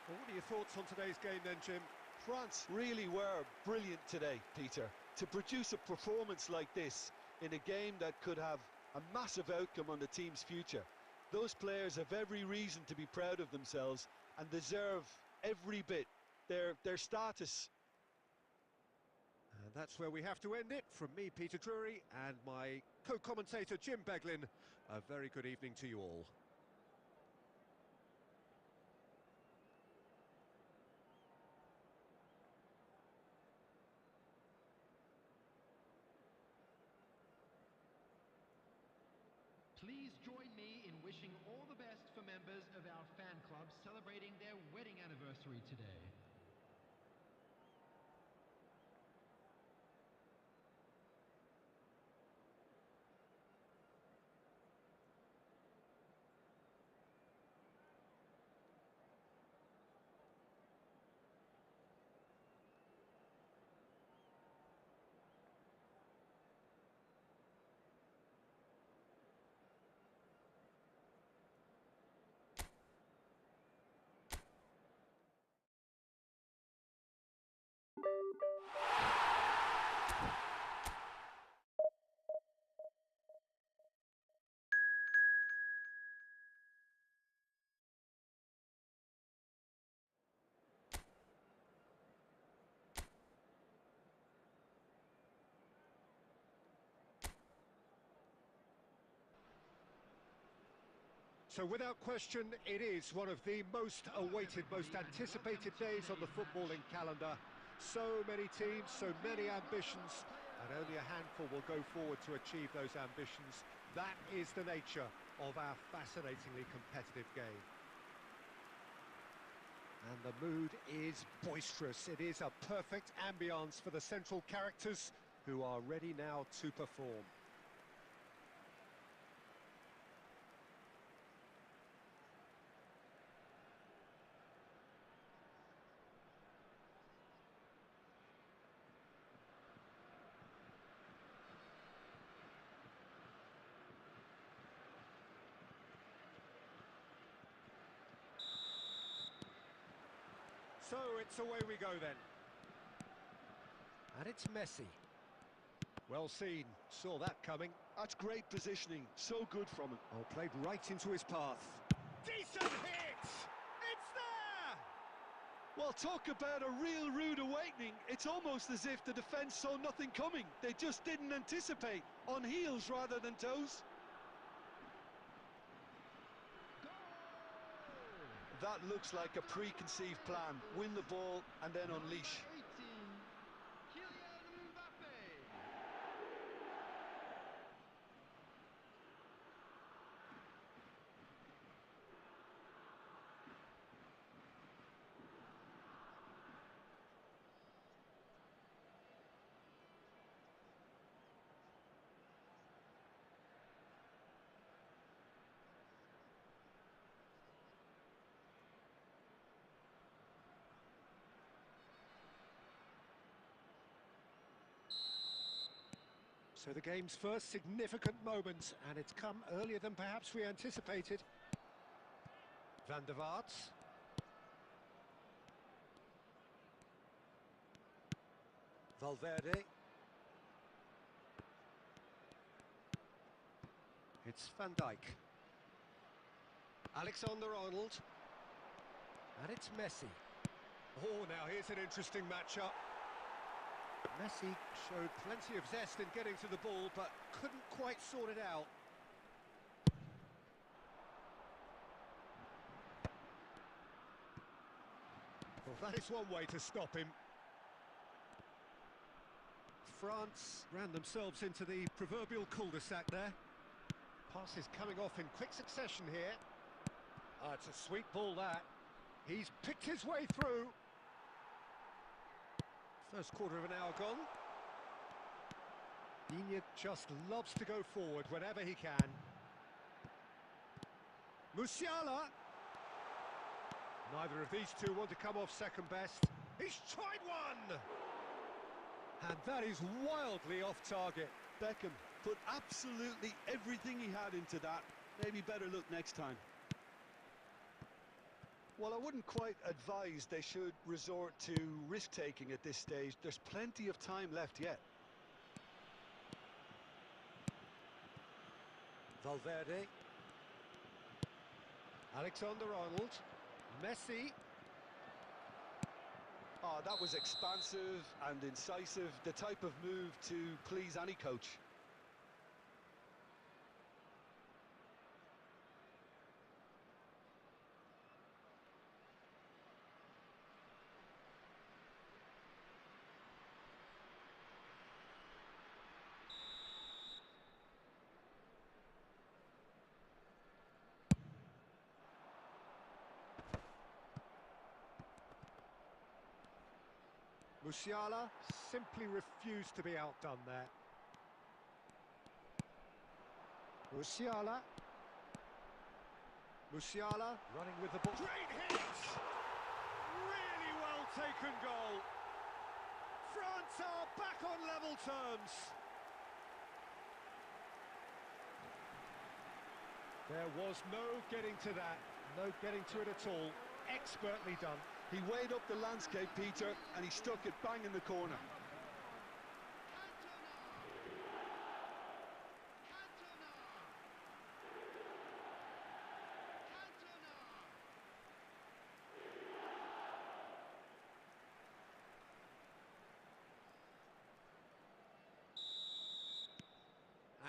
Well, what are your thoughts on today's game then, Jim? France really were brilliant today, Peter. To produce a performance like this in a game that could have a massive outcome on the team's future. Those players have every reason to be proud of themselves and deserve every bit their status. And that's where we have to end it. From me, Peter Drury, and my co-commentator, Jim Beglin, a very good evening to you all. Please join me in wishing all the best for members of our fan club celebrating their wedding anniversary today. So without question, it is one of the most awaited, most anticipated days on the footballing calendar. So many teams, so many ambitions, and only a handful will go forward to achieve those ambitions. That is the nature of our fascinatingly competitive game. And the mood is boisterous. It is a perfect ambience for the central characters who are ready now to perform. So it's away we go then. And it's Messi. Well seen, saw that coming. That's great positioning, so good from him. Oh, played right into his path. Decent hit! It's there! Well, talk about a real rude awakening. It's almost as if the defence saw nothing coming. They just didn't anticipate. On heels rather than toes. That looks like a preconceived plan. Win the ball and then unleash. So the game's first significant moment, and it's come earlier than perhaps we anticipated. Van der Vaart. Valverde. It's Van Dijk. Alexander-Arnold. And it's Messi. Oh, now here's an interesting matchup. Messi showed plenty of zest in getting to the ball, but couldn't quite sort it out. Well, that is one way to stop him. France ran themselves into the proverbial cul-de-sac there. Pass is coming off in quick succession here. It's a sweet ball, that. He's picked his way through. First quarter of an hour gone. Digne just loves to go forward whenever he can. Musiala. Neither of these two want to come off second best. He's tried one! And that is wildly off target. Beckham put absolutely everything he had into that. Maybe better look next time. Well, I wouldn't quite advise they should resort to risk-taking at this stage. There's plenty of time left yet. Valverde. Alexander-Arnold. Messi. Oh, that was expansive and incisive, the type of move to please any coach. Musiala simply refused to be outdone there. Musiala. Musiala running with the ball. Great hit! Really well taken goal. France are back on level terms. There was no getting to that, no getting to it at all. Expertly done. He weighed up the landscape, Peter, and he stuck it bang in the corner.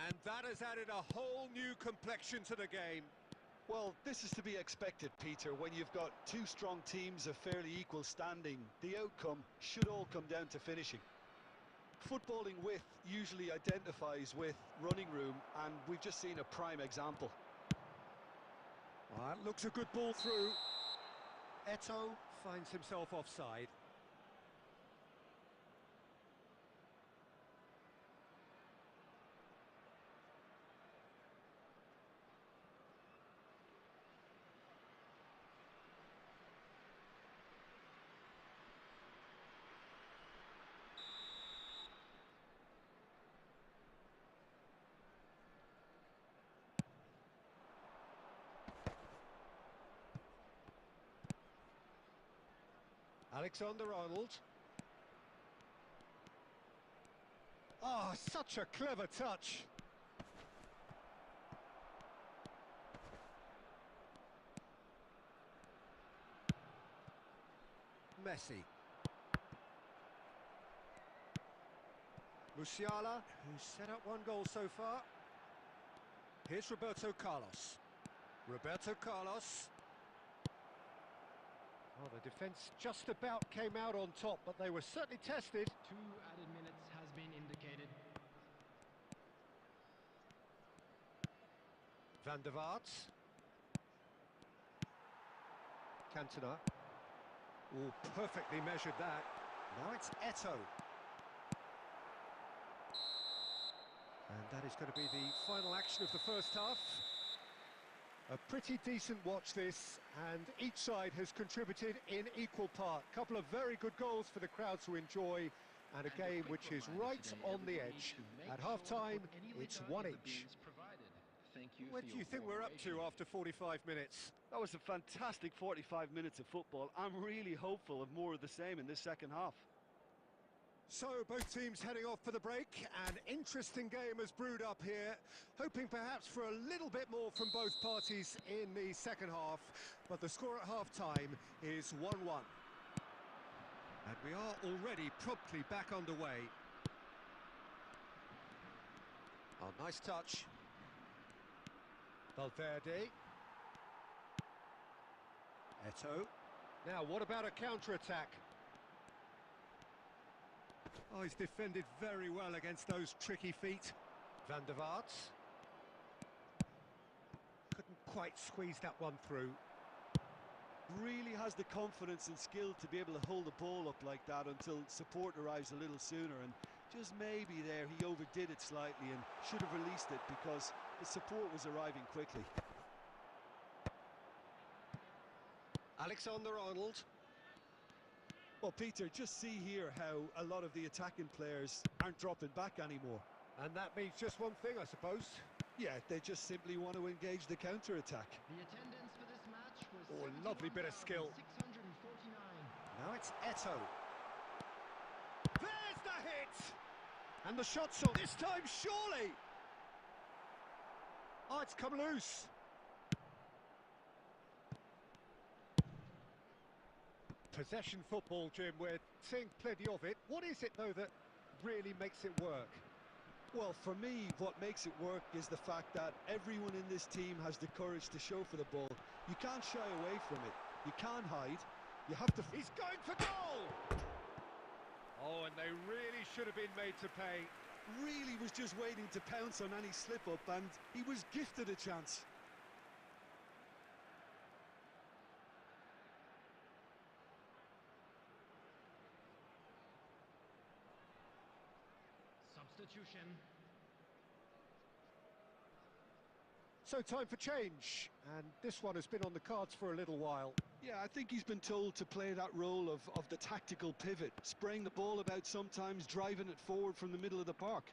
And that has added a whole new complexion to the game. Well, this is to be expected, Peter. When you've got two strong teams of fairly equal standing, the outcome should all come down to finishing. Footballing width usually identifies with running room, and we've just seen a prime example. That looks a good ball through. Eto'o finds himself offside. Alexander-Arnold. Oh, such a clever touch. Messi. Musiala, who's set up one goal so far. Here's Roberto Carlos. Roberto Carlos. Oh, the defence just about came out on top, but they were certainly tested. 2 added minutes has been indicated. Van der Vaart. Cantona. Oh, perfectly measured that. Now it's Eto'o. And that is going to be the final action of the first half. A pretty decent watch this, and each side has contributed in equal part. Couple of very good goals for the crowd to enjoy, and a game which is right on the edge. At half-time, it's one each. What do you think we're up to after 45 minutes? That was a fantastic 45 minutes of football. I'm really hopeful of more of the same in this second half. So, both teams heading off for the break. An interesting game has brewed up here, hoping perhaps for a little bit more from both parties in the second half, but the score at half-time is 1-1. And we are already promptly back underway. Oh, nice touch. Valverde. Eto'o. Now, what about a counter-attack? Oh, he's defended very well against those tricky feet. Van der Vaart. Couldn't quite squeeze that one through. Really has the confidence and skill to be able to hold the ball up like that until support arrives a little sooner, and just maybe there he overdid it slightly and should have released it because the support was arriving quickly. Alexander-Arnold. Well, Peter, just see here how a lot of the attacking players aren't dropping back anymore. And that means just one thing, I suppose. Yeah, they just simply want to engage the counter-attack. The attendance for this match was Oh, lovely bit of skill. 649. Now it's Eto'o. There's the hit! And the shot shot this time, surely! Oh, it's come loose. Possession football, Jim, we're seeing plenty of it. What is it, though, that really makes it work? Well, for me, what makes it work is the fact that everyone in this team has the courage to show for the ball. You can't shy away from it. You can't hide. You have to... He's going for goal! Oh, and they really should have been made to pay. Really was just waiting to pounce on any slip-up, and he was gifted a chance. Substitution. So time for change, and this one has been on the cards for a little while. Yeah, I think he's been told to play that role of the tactical pivot, spraying the ball about sometimes, driving it forward from the middle of the park.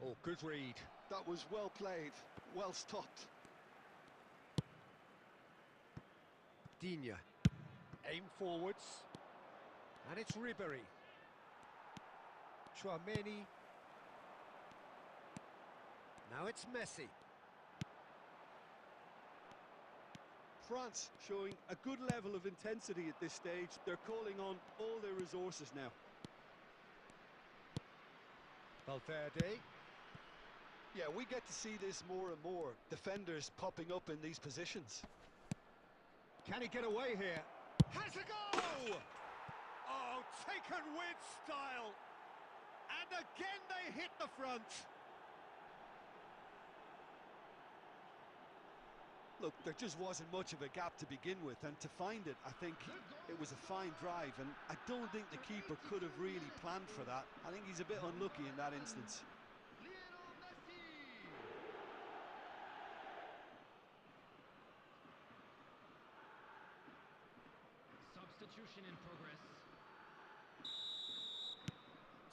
Oh, good read. That was well played, well stopped. Digne. Aim forwards. And it's Ribery. Chouameni. Now it's Messi. France showing a good level of intensity at this stage. They're calling on all their resources now. Valverde. Yeah, we get to see this more and more. Defenders popping up in these positions. Can he get away here? Has a go! Oh, taken with style. And again they hit the front. Look, there just wasn't much of a gap to begin with, and to find it, I think it was a fine drive, and I don't think the keeper could have really planned for that. I think he's a bit unlucky in that instance. Substitution in progress.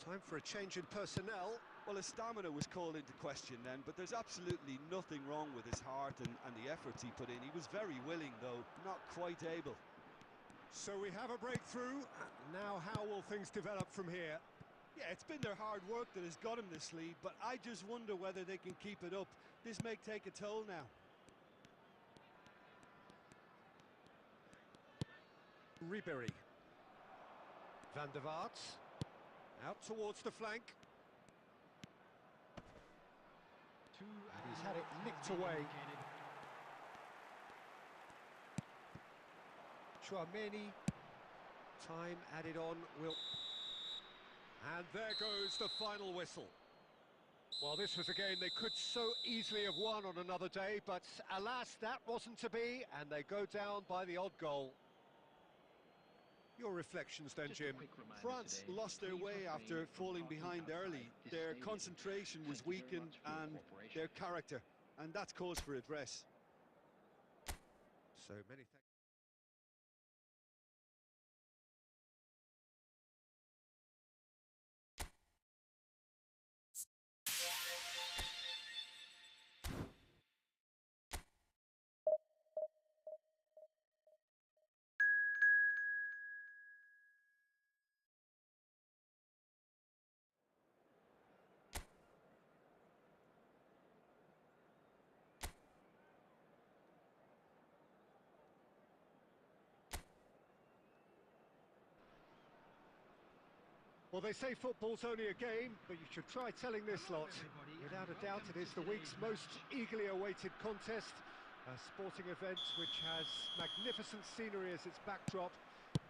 Time for a change in personnel. Well, his stamina was called into question then, but there's absolutely nothing wrong with his heart and the efforts he put in. He was very willing, though, not quite able. So we have a breakthrough. Now how will things develop from here? Yeah, it's been their hard work that has got him this lead, but I just wonder whether they can keep it up. This may take a toll now. Ribery. Van der Vaart. Out towards the flank. And he's had it nicked away. Chouameni. Time added on will... And there goes the final whistle. Well, this was a game they could so easily have won on another day, but alas, that wasn't to be, and they go down by the odd goal. Your reflections then, Jim? France lost their way after falling behind early. Their concentration was weakened and their character, and that's cause for address. So many thanks. Well, they say football's only a game, but you should try telling this lot. Without a doubt, it is the week's most eagerly awaited contest. A sporting event which has magnificent scenery as its backdrop.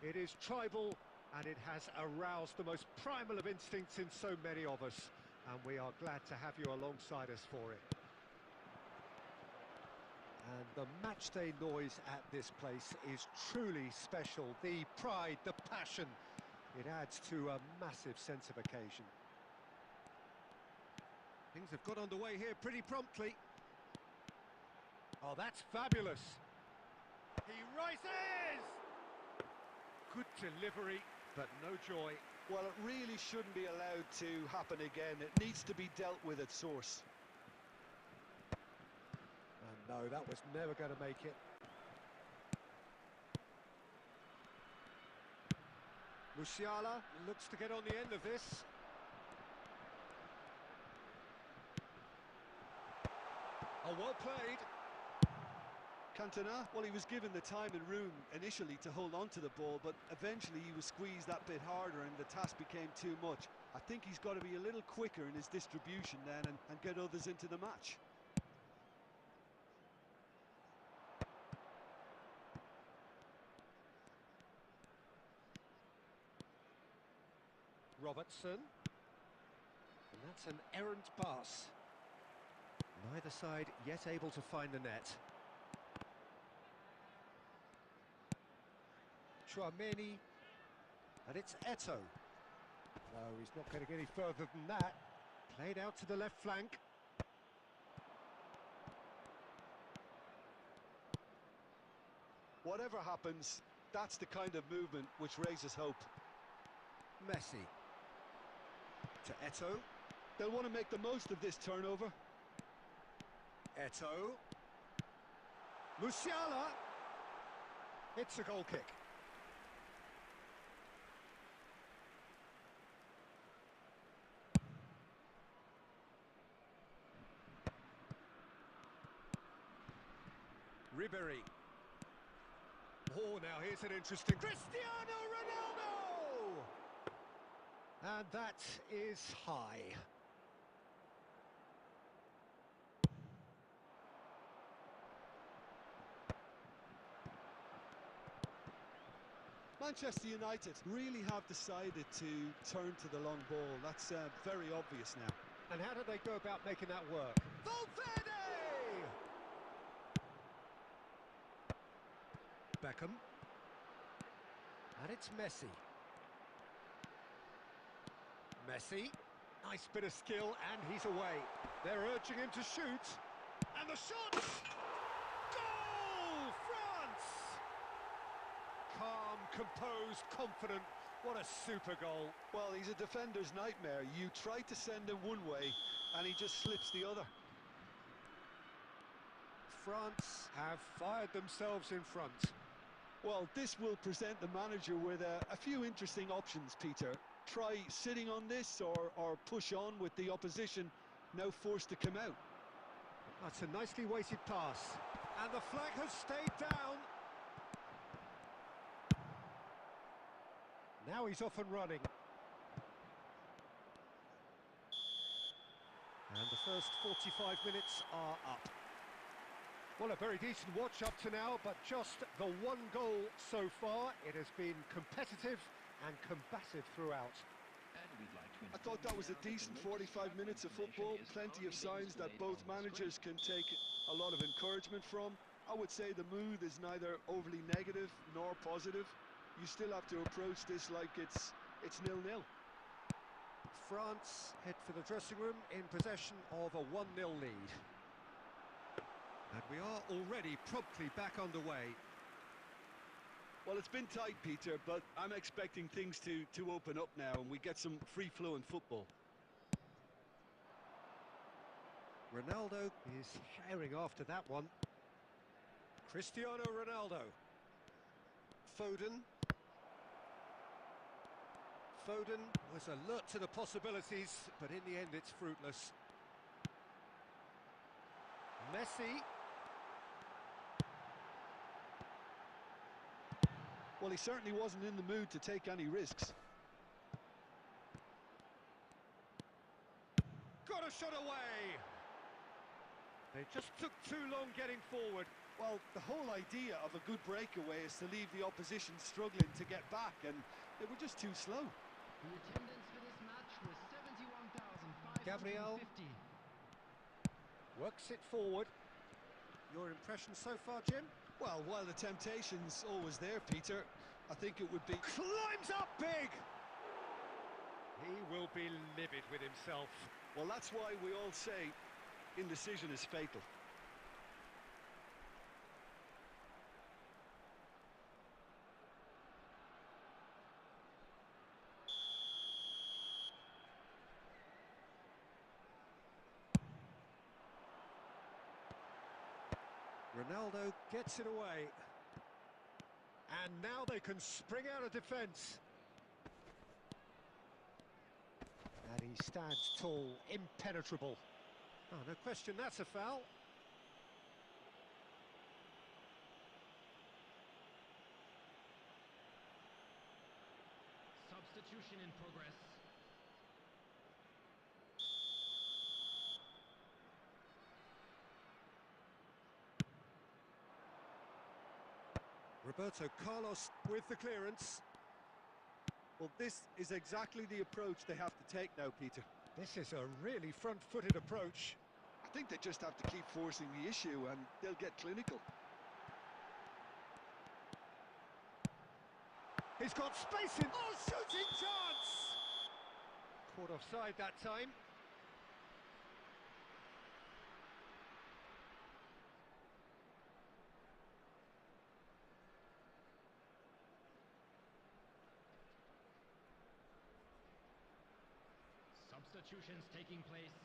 It is tribal, and it has aroused the most primal of instincts in so many of us. And we are glad to have you alongside us for it. And the matchday noise at this place is truly special. The pride, the passion. It adds to a massive sense of occasion. Things have got underway here pretty promptly. Oh, that's fabulous. He rises! Good delivery, but no joy. Well, it really shouldn't be allowed to happen again. It needs to be dealt with at source. And no, that was never going to make it. Musiala looks to get on the end of this. Oh, well played. Cantona, well, he was given the time and room initially to hold on to the ball, but eventually he was squeezed that bit harder and the task became too much. I think he's got to be a little quicker in his distribution then and get others into the match. Robertson. And that's an errant pass. Neither side yet able to find the net. Chouameni. And it's Eto'o. No, he's not getting any further than that. Played out to the left flank. Whatever happens, that's the kind of movement which raises hope. Messi. To Eto'o. They'll want to make the most of this turnover. Eto'o. Musiala. It's a goal kick. Ribery. Oh, now here's an interesting... Cristiano Ronaldo! And that is high. Manchester United really have decided to turn to the long ball. That's very obvious now. And how do they go about making that work? Valverde! Beckham. And it's Messi. Messi. Nice bit of skill, and he's away. They're urging him to shoot. And the shot! Goal! France! Calm, composed, confident. What a super goal. Well, he's a defender's nightmare. You try to send him one way, and he just slips the other. France have fired themselves in front. Well, this will present the manager with a few interesting options, Peter. Try sitting on this or push on with the opposition now forced to come out. That's a nicely weighted pass. And the flag has stayed down. Now he's off and running. And the first 45 minutes are up. Well, a very decent watch up to now, but just the one goal so far. It has been competitive and combative throughout. I thought that was a decent 45 minutes of football. Plenty of signs that both managers can take a lot of encouragement from. I would say the mood is neither overly negative nor positive. You still have to approach this like it's 0-0. France head for the dressing room in possession of a 1-0 lead. And we are already promptly back underway. Well, it's been tight, Peter, but I'm expecting things to open up now and we get some free-flowing football. Ronaldo is herring after that one. Cristiano Ronaldo. Foden. Foden was alert to the possibilities, but in the end it's fruitless. Messi. Well, he certainly wasn't in the mood to take any risks. Got a shot away! They just took too long getting forward. Well, the whole idea of a good breakaway is to leave the opposition struggling to get back, and they were just too slow. The attendance for this match was 71,550. Gabriel works it forward. Your impression so far, Jim? Well, while the temptation's always there, Peter, I think it would be... Climbs up big! He will be livid with himself. Well, that's why we all say indecision is fatal. Ronaldo gets it away. And now they can spring out of defence. And he stands tall, impenetrable. Oh, no question, that's a foul. Substitution in progress. Roberto Carlos with the clearance. Well, this is exactly the approach they have to take now, Peter. This is a really front-footed approach. I think they just have to keep forcing the issue and they'll get clinical. He's got space in... Oh, shooting chance! Caught offside that time. Substitutions taking place.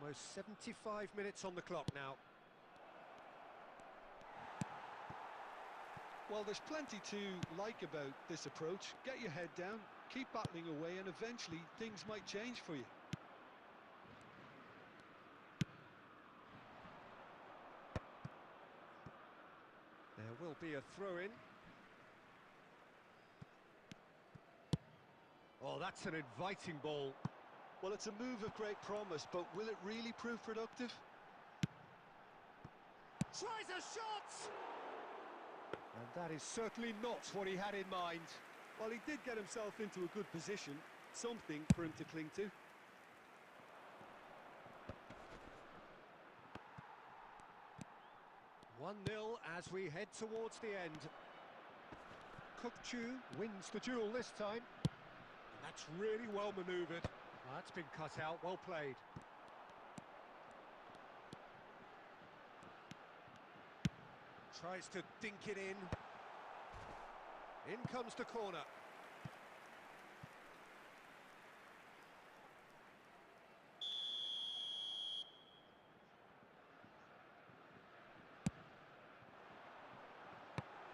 Almost 75 minutes on the clock now. Well, there's plenty to like about this approach. Get your head down, keep battling away, and eventually things might change for you. There will be a throw-in. Oh, that's an inviting ball. Well, it's a move of great promise, but will it really prove productive? Tries a shot! And that is certainly not what he had in mind. Well, he did get himself into a good position, something for him to cling to. One 0 as we head towards the end. Kukchu wins the duel this time. And that's really well manoeuvred. That's been cut out, well played. Tries to dink it in. In comes the corner.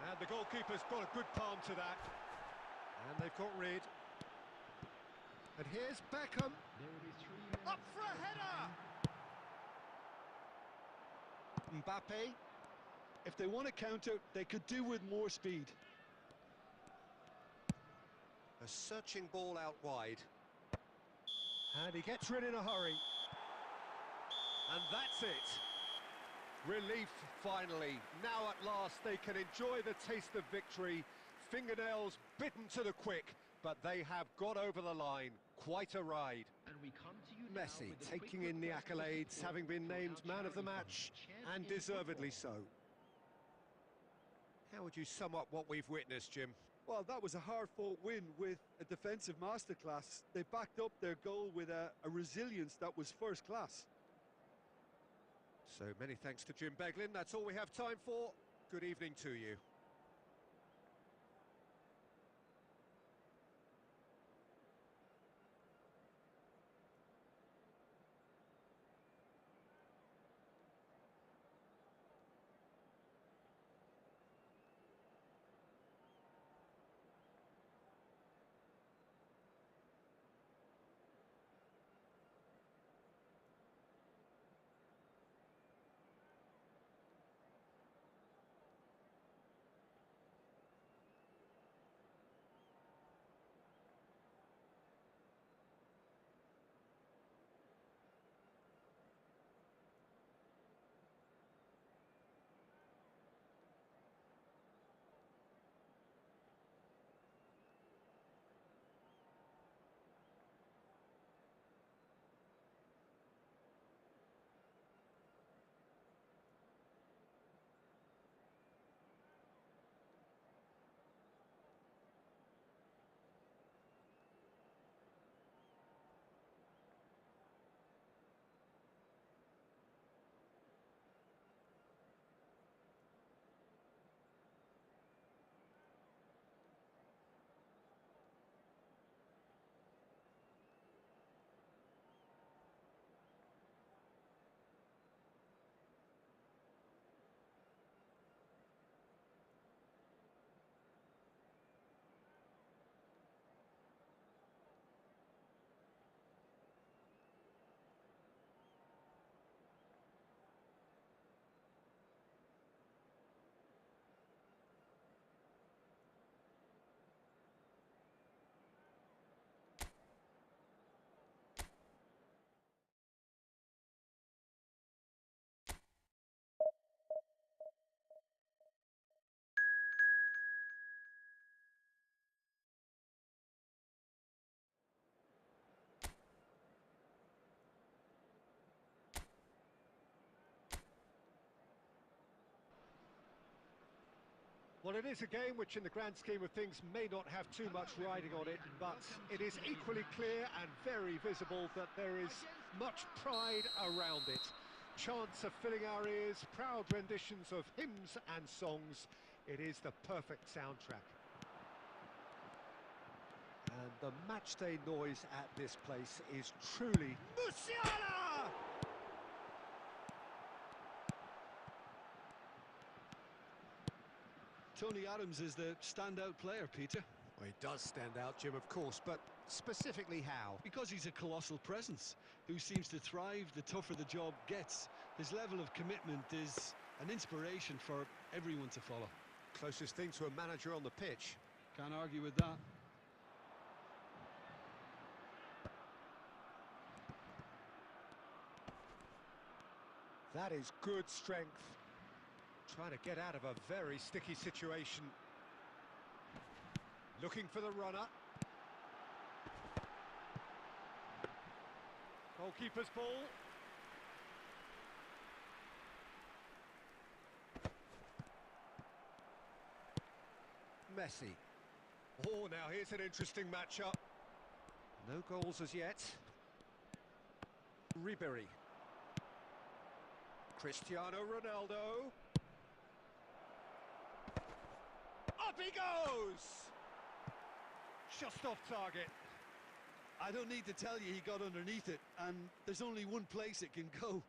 And the goalkeeper's got a good palm to that. And they've got rid. And here's Beckham. There will be 3 minutes. Up for a header! Mbappe. If they want to counter, they could do with more speed. A searching ball out wide. And he gets rid in a hurry. And that's it. Relief, finally. Now at last they can enjoy the taste of victory. Fingernails bitten to the quick, but they have got over the line. Quite a ride. And we come to you now Messi with a taking quick in the request for accolades, support having been for our named man of the charity match, fund, and Champion deservedly Football. so. How would you sum up what we've witnessed, Jim? Well, that was a hard-fought win with a defensive masterclass. They backed up their goal with a resilience that was first class. So many thanks to Jim Beglin. That's all we have time for. Good evening to you. Well, it is a game which in the grand scheme of things may not have too much riding on it, but it is equally clear and very visible that there is much pride around it. Chants are filling our ears, proud renditions of hymns and songs. It is the perfect soundtrack. And the matchday noise at this place is truly Musiala! Tony Adams is the standout player, Peter. Well, he does stand out, Jim, of course, but specifically how? Because he's a colossal presence who seems to thrive the tougher the job gets. His level of commitment is an inspiration for everyone to follow. Closest thing to a manager on the pitch. Can't argue with that. That is good strength. Trying to get out of a very sticky situation. Looking for the runner. Goalkeeper's ball. Messi. Oh, now here's an interesting matchup. No goals as yet. Ribery. Cristiano Ronaldo. Up he goes! Just off target. I don't need to tell you he got underneath it, and there's only one place it can go.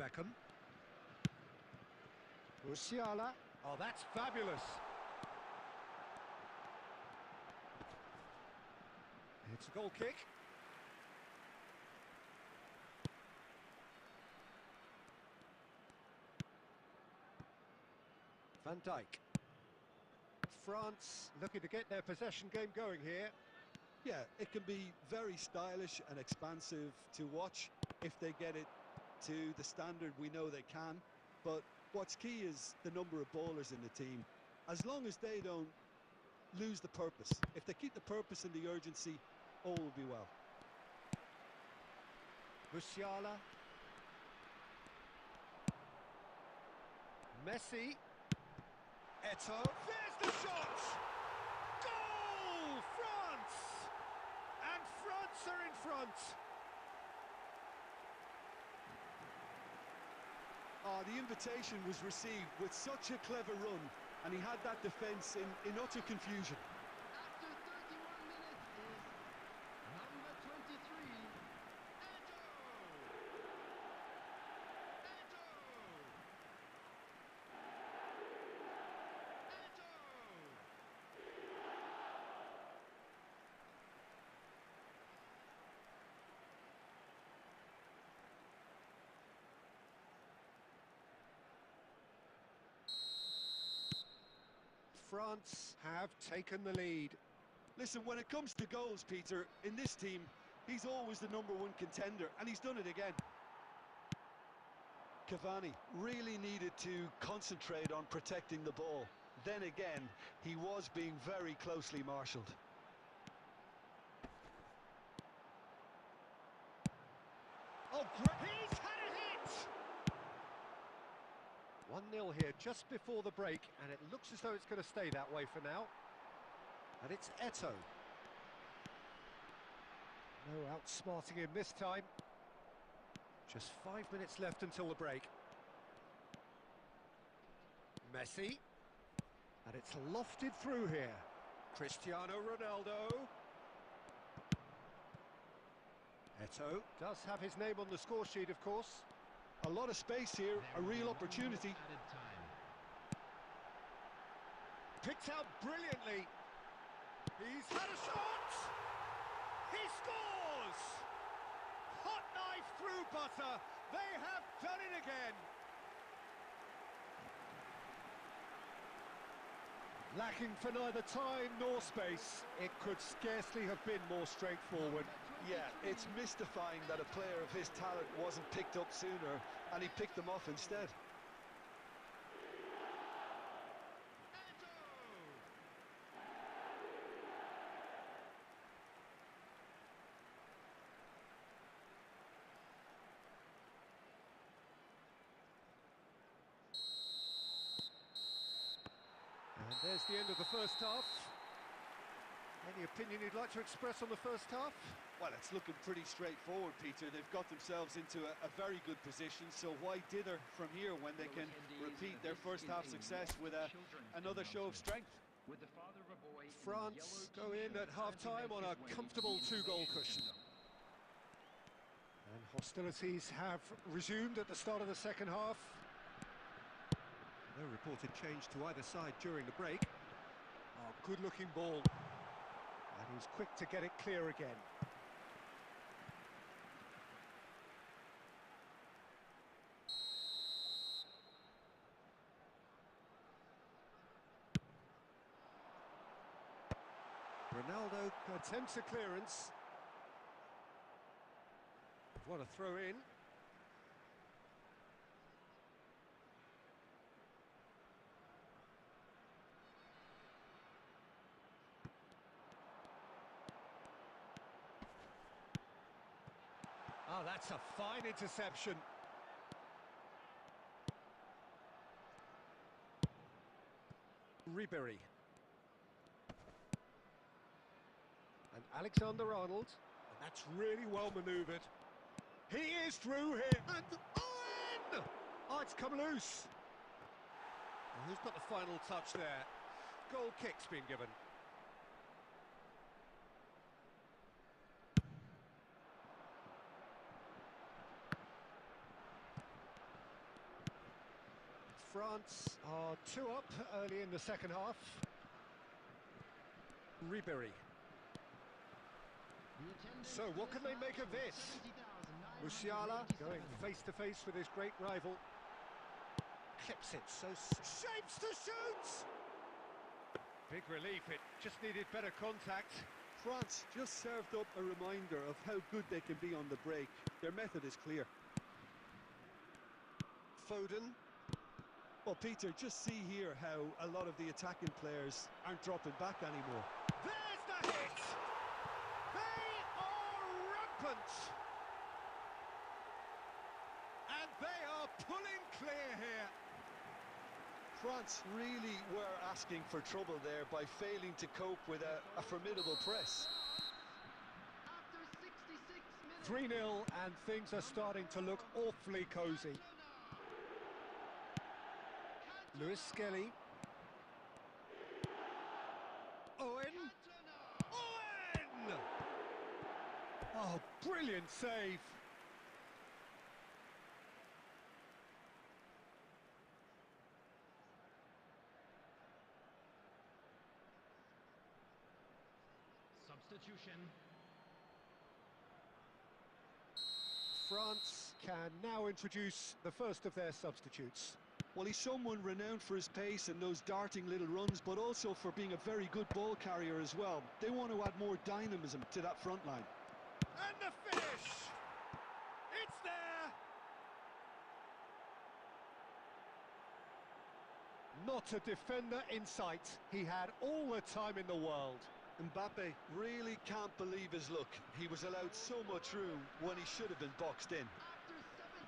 Beckham. Musiala. Oh, that's fabulous. It's a goal kick. Van Dijk. France looking to get their possession game going here. Yeah, it can be very stylish and expansive to watch if they get it to the standard we know they can, but what's key is the number of ballers in the team. As long as they don't lose the purpose, if they keep the purpose and the urgency, all will be well. Musiala. Messi. Eto'o. There's the shot! Goal! France! And France are in front. The invitation was received with such a clever run, and he had that defence in utter confusion. After 31 minutes is number 23, Eto! France have taken the lead. Listen, when it comes to goals, Peter, in this team, he's always the #1 contender, and he's done it again. Cavani really needed to concentrate on protecting the ball. Then again, he was being very closely marshalled. Oh, great! He's had a hit! 1-0 here just before the break, and it looks as though it's going to stay that way for now. And it's Eto'o. No outsmarting him this time. Just 5 minutes left until the break. Messi. And it's lofted through here. Cristiano Ronaldo. Eto'o does have his name on the score sheet, of course. A lot of space here, a real opportunity. Added time. Picked out brilliantly. He's had a shot! He scores! Hot knife through butter. They have done it again. Lacking for neither time nor space, it could scarcely have been more straightforward. Yeah, it's mystifying that a player of his talent wasn't picked up sooner, and he picked them off instead. And there's the end of the first half. Any opinion you'd like to express on the first half? Well, it's looking pretty straightforward, Peter. They've got themselves into a very good position, so why dither from here when they can repeat their first half success with another show of strength? France go in at half-time on a comfortable 2-goal cushion. And hostilities have resumed at the start of the second half. No reported change to either side during the break. Oh, good-looking ball. And he's quick to get it clear again. Ronaldo attempts a clearance. What a throw in. Oh, that's a fine interception. Ribery. And Alexander-Arnold. And that's really well manoeuvred. He is through here. And Owen! Oh, it's come loose. Well, who's got the final touch there? Goal kick's been given. France are 2 up early in the second half. Ribery. So what can they make of this? Musiala going face to face with his great rival. Clips it, so shapes to shoot! Big relief, it just needed better contact. France just served up a reminder of how good they can be on the break. Their method is clear. Foden. Well, Peter, just see here how a lot of the attacking players aren't dropping back anymore. There's the hit! They are rampant! And they are pulling clear here. France really were asking for trouble there by failing to cope with a formidable press. After 66 minutes. 3-0 and things are starting to look awfully cosy. Lewis Skelly. Owen. Owen! Oh, brilliant save. Substitution. France can now introduce the first of their substitutes. Well, he's someone renowned for his pace and those darting little runs, but also for being a very good ball carrier as well. They want to add more dynamism to that front line. And the finish! It's there! Not a defender in sight. He had all the time in the world. Mbappe really can't believe his luck. He was allowed so much room when he should have been boxed in. After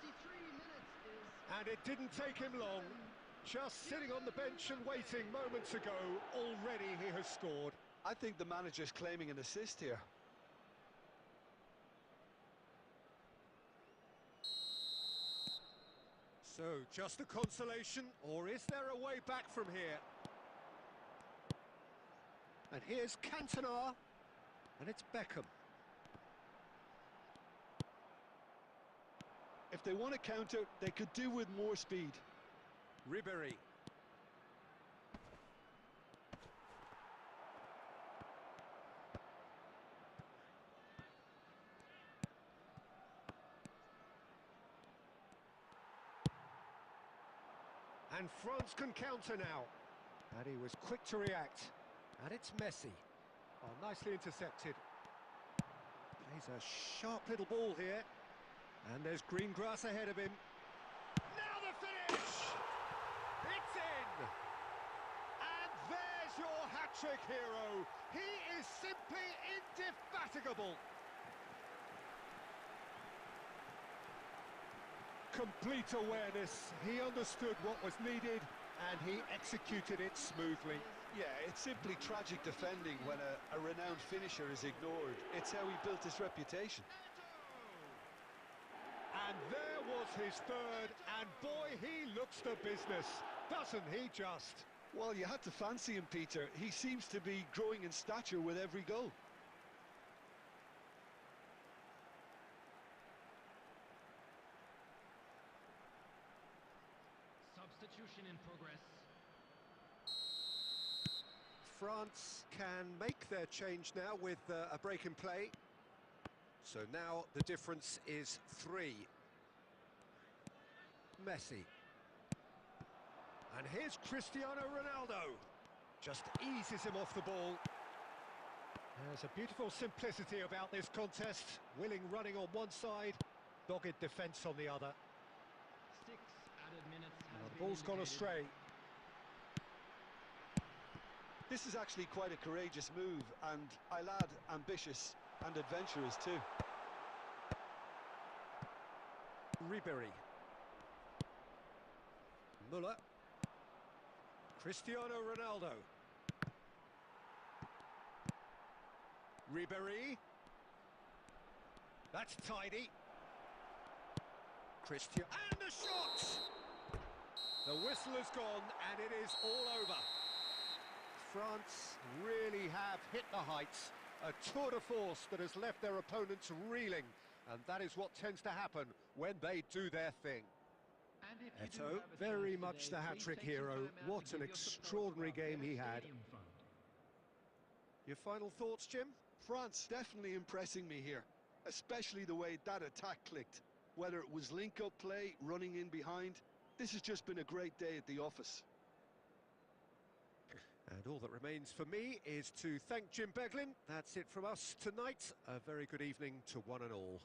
73 minutes is... And it didn't take him long. Just sitting on the bench and waiting moments ago, already he has scored. I think the manager's claiming an assist here. So, just a consolation, or is there a way back from here? And here's Cantona, and it's Beckham. If they want to counter, they could do with more speed. Ribery. And France can counter now. And he was quick to react. And it's Messi. Oh, nicely intercepted. Plays a sharp little ball here. And there's green grass ahead of him. Now the finish! It's in! And there's your hat-trick hero. He is simply indefatigable. Complete awareness. He understood what was needed and he executed it smoothly. Yeah, it's simply tragic defending when a renowned finisher is ignored. It's how he built his reputation. And there was his third, and boy, he looks the business, doesn't he just? Well, you had to fancy him, Peter. He seems to be growing in stature with every goal. Substitution in progress. France can make their change now with a break in play. So now the difference is 3. Messi. And here's Cristiano Ronaldo. Just eases him off the ball. There's a beautiful simplicity about this contest. Willing running on one side, dogged defence on the other. 6 added minutes has The been ball's gone indicated. astray. This is actually quite a courageous move, and I'll add ambitious and adventurous too. Ribéry. Müller. Cristiano Ronaldo. Ribéry. That's tidy. Cristiano. And the shot! The whistle has gone, and it is all over. France really have hit the heights. A tour de force that has left their opponents reeling. And that is what tends to happen when they do their thing. And if you do Eto'o, have a very chance much today, the please hat-trick take some hero. time out What to an give your support to extraordinary our game he better had. stadium fund. Your final thoughts, Jim? France definitely impressing me here, especially the way that attack clicked. Whether it was link-up play, running in behind, this has just been a great day at the office. And all that remains for me is to thank Jim Beglin. That's it from us tonight. A very good evening to one and all.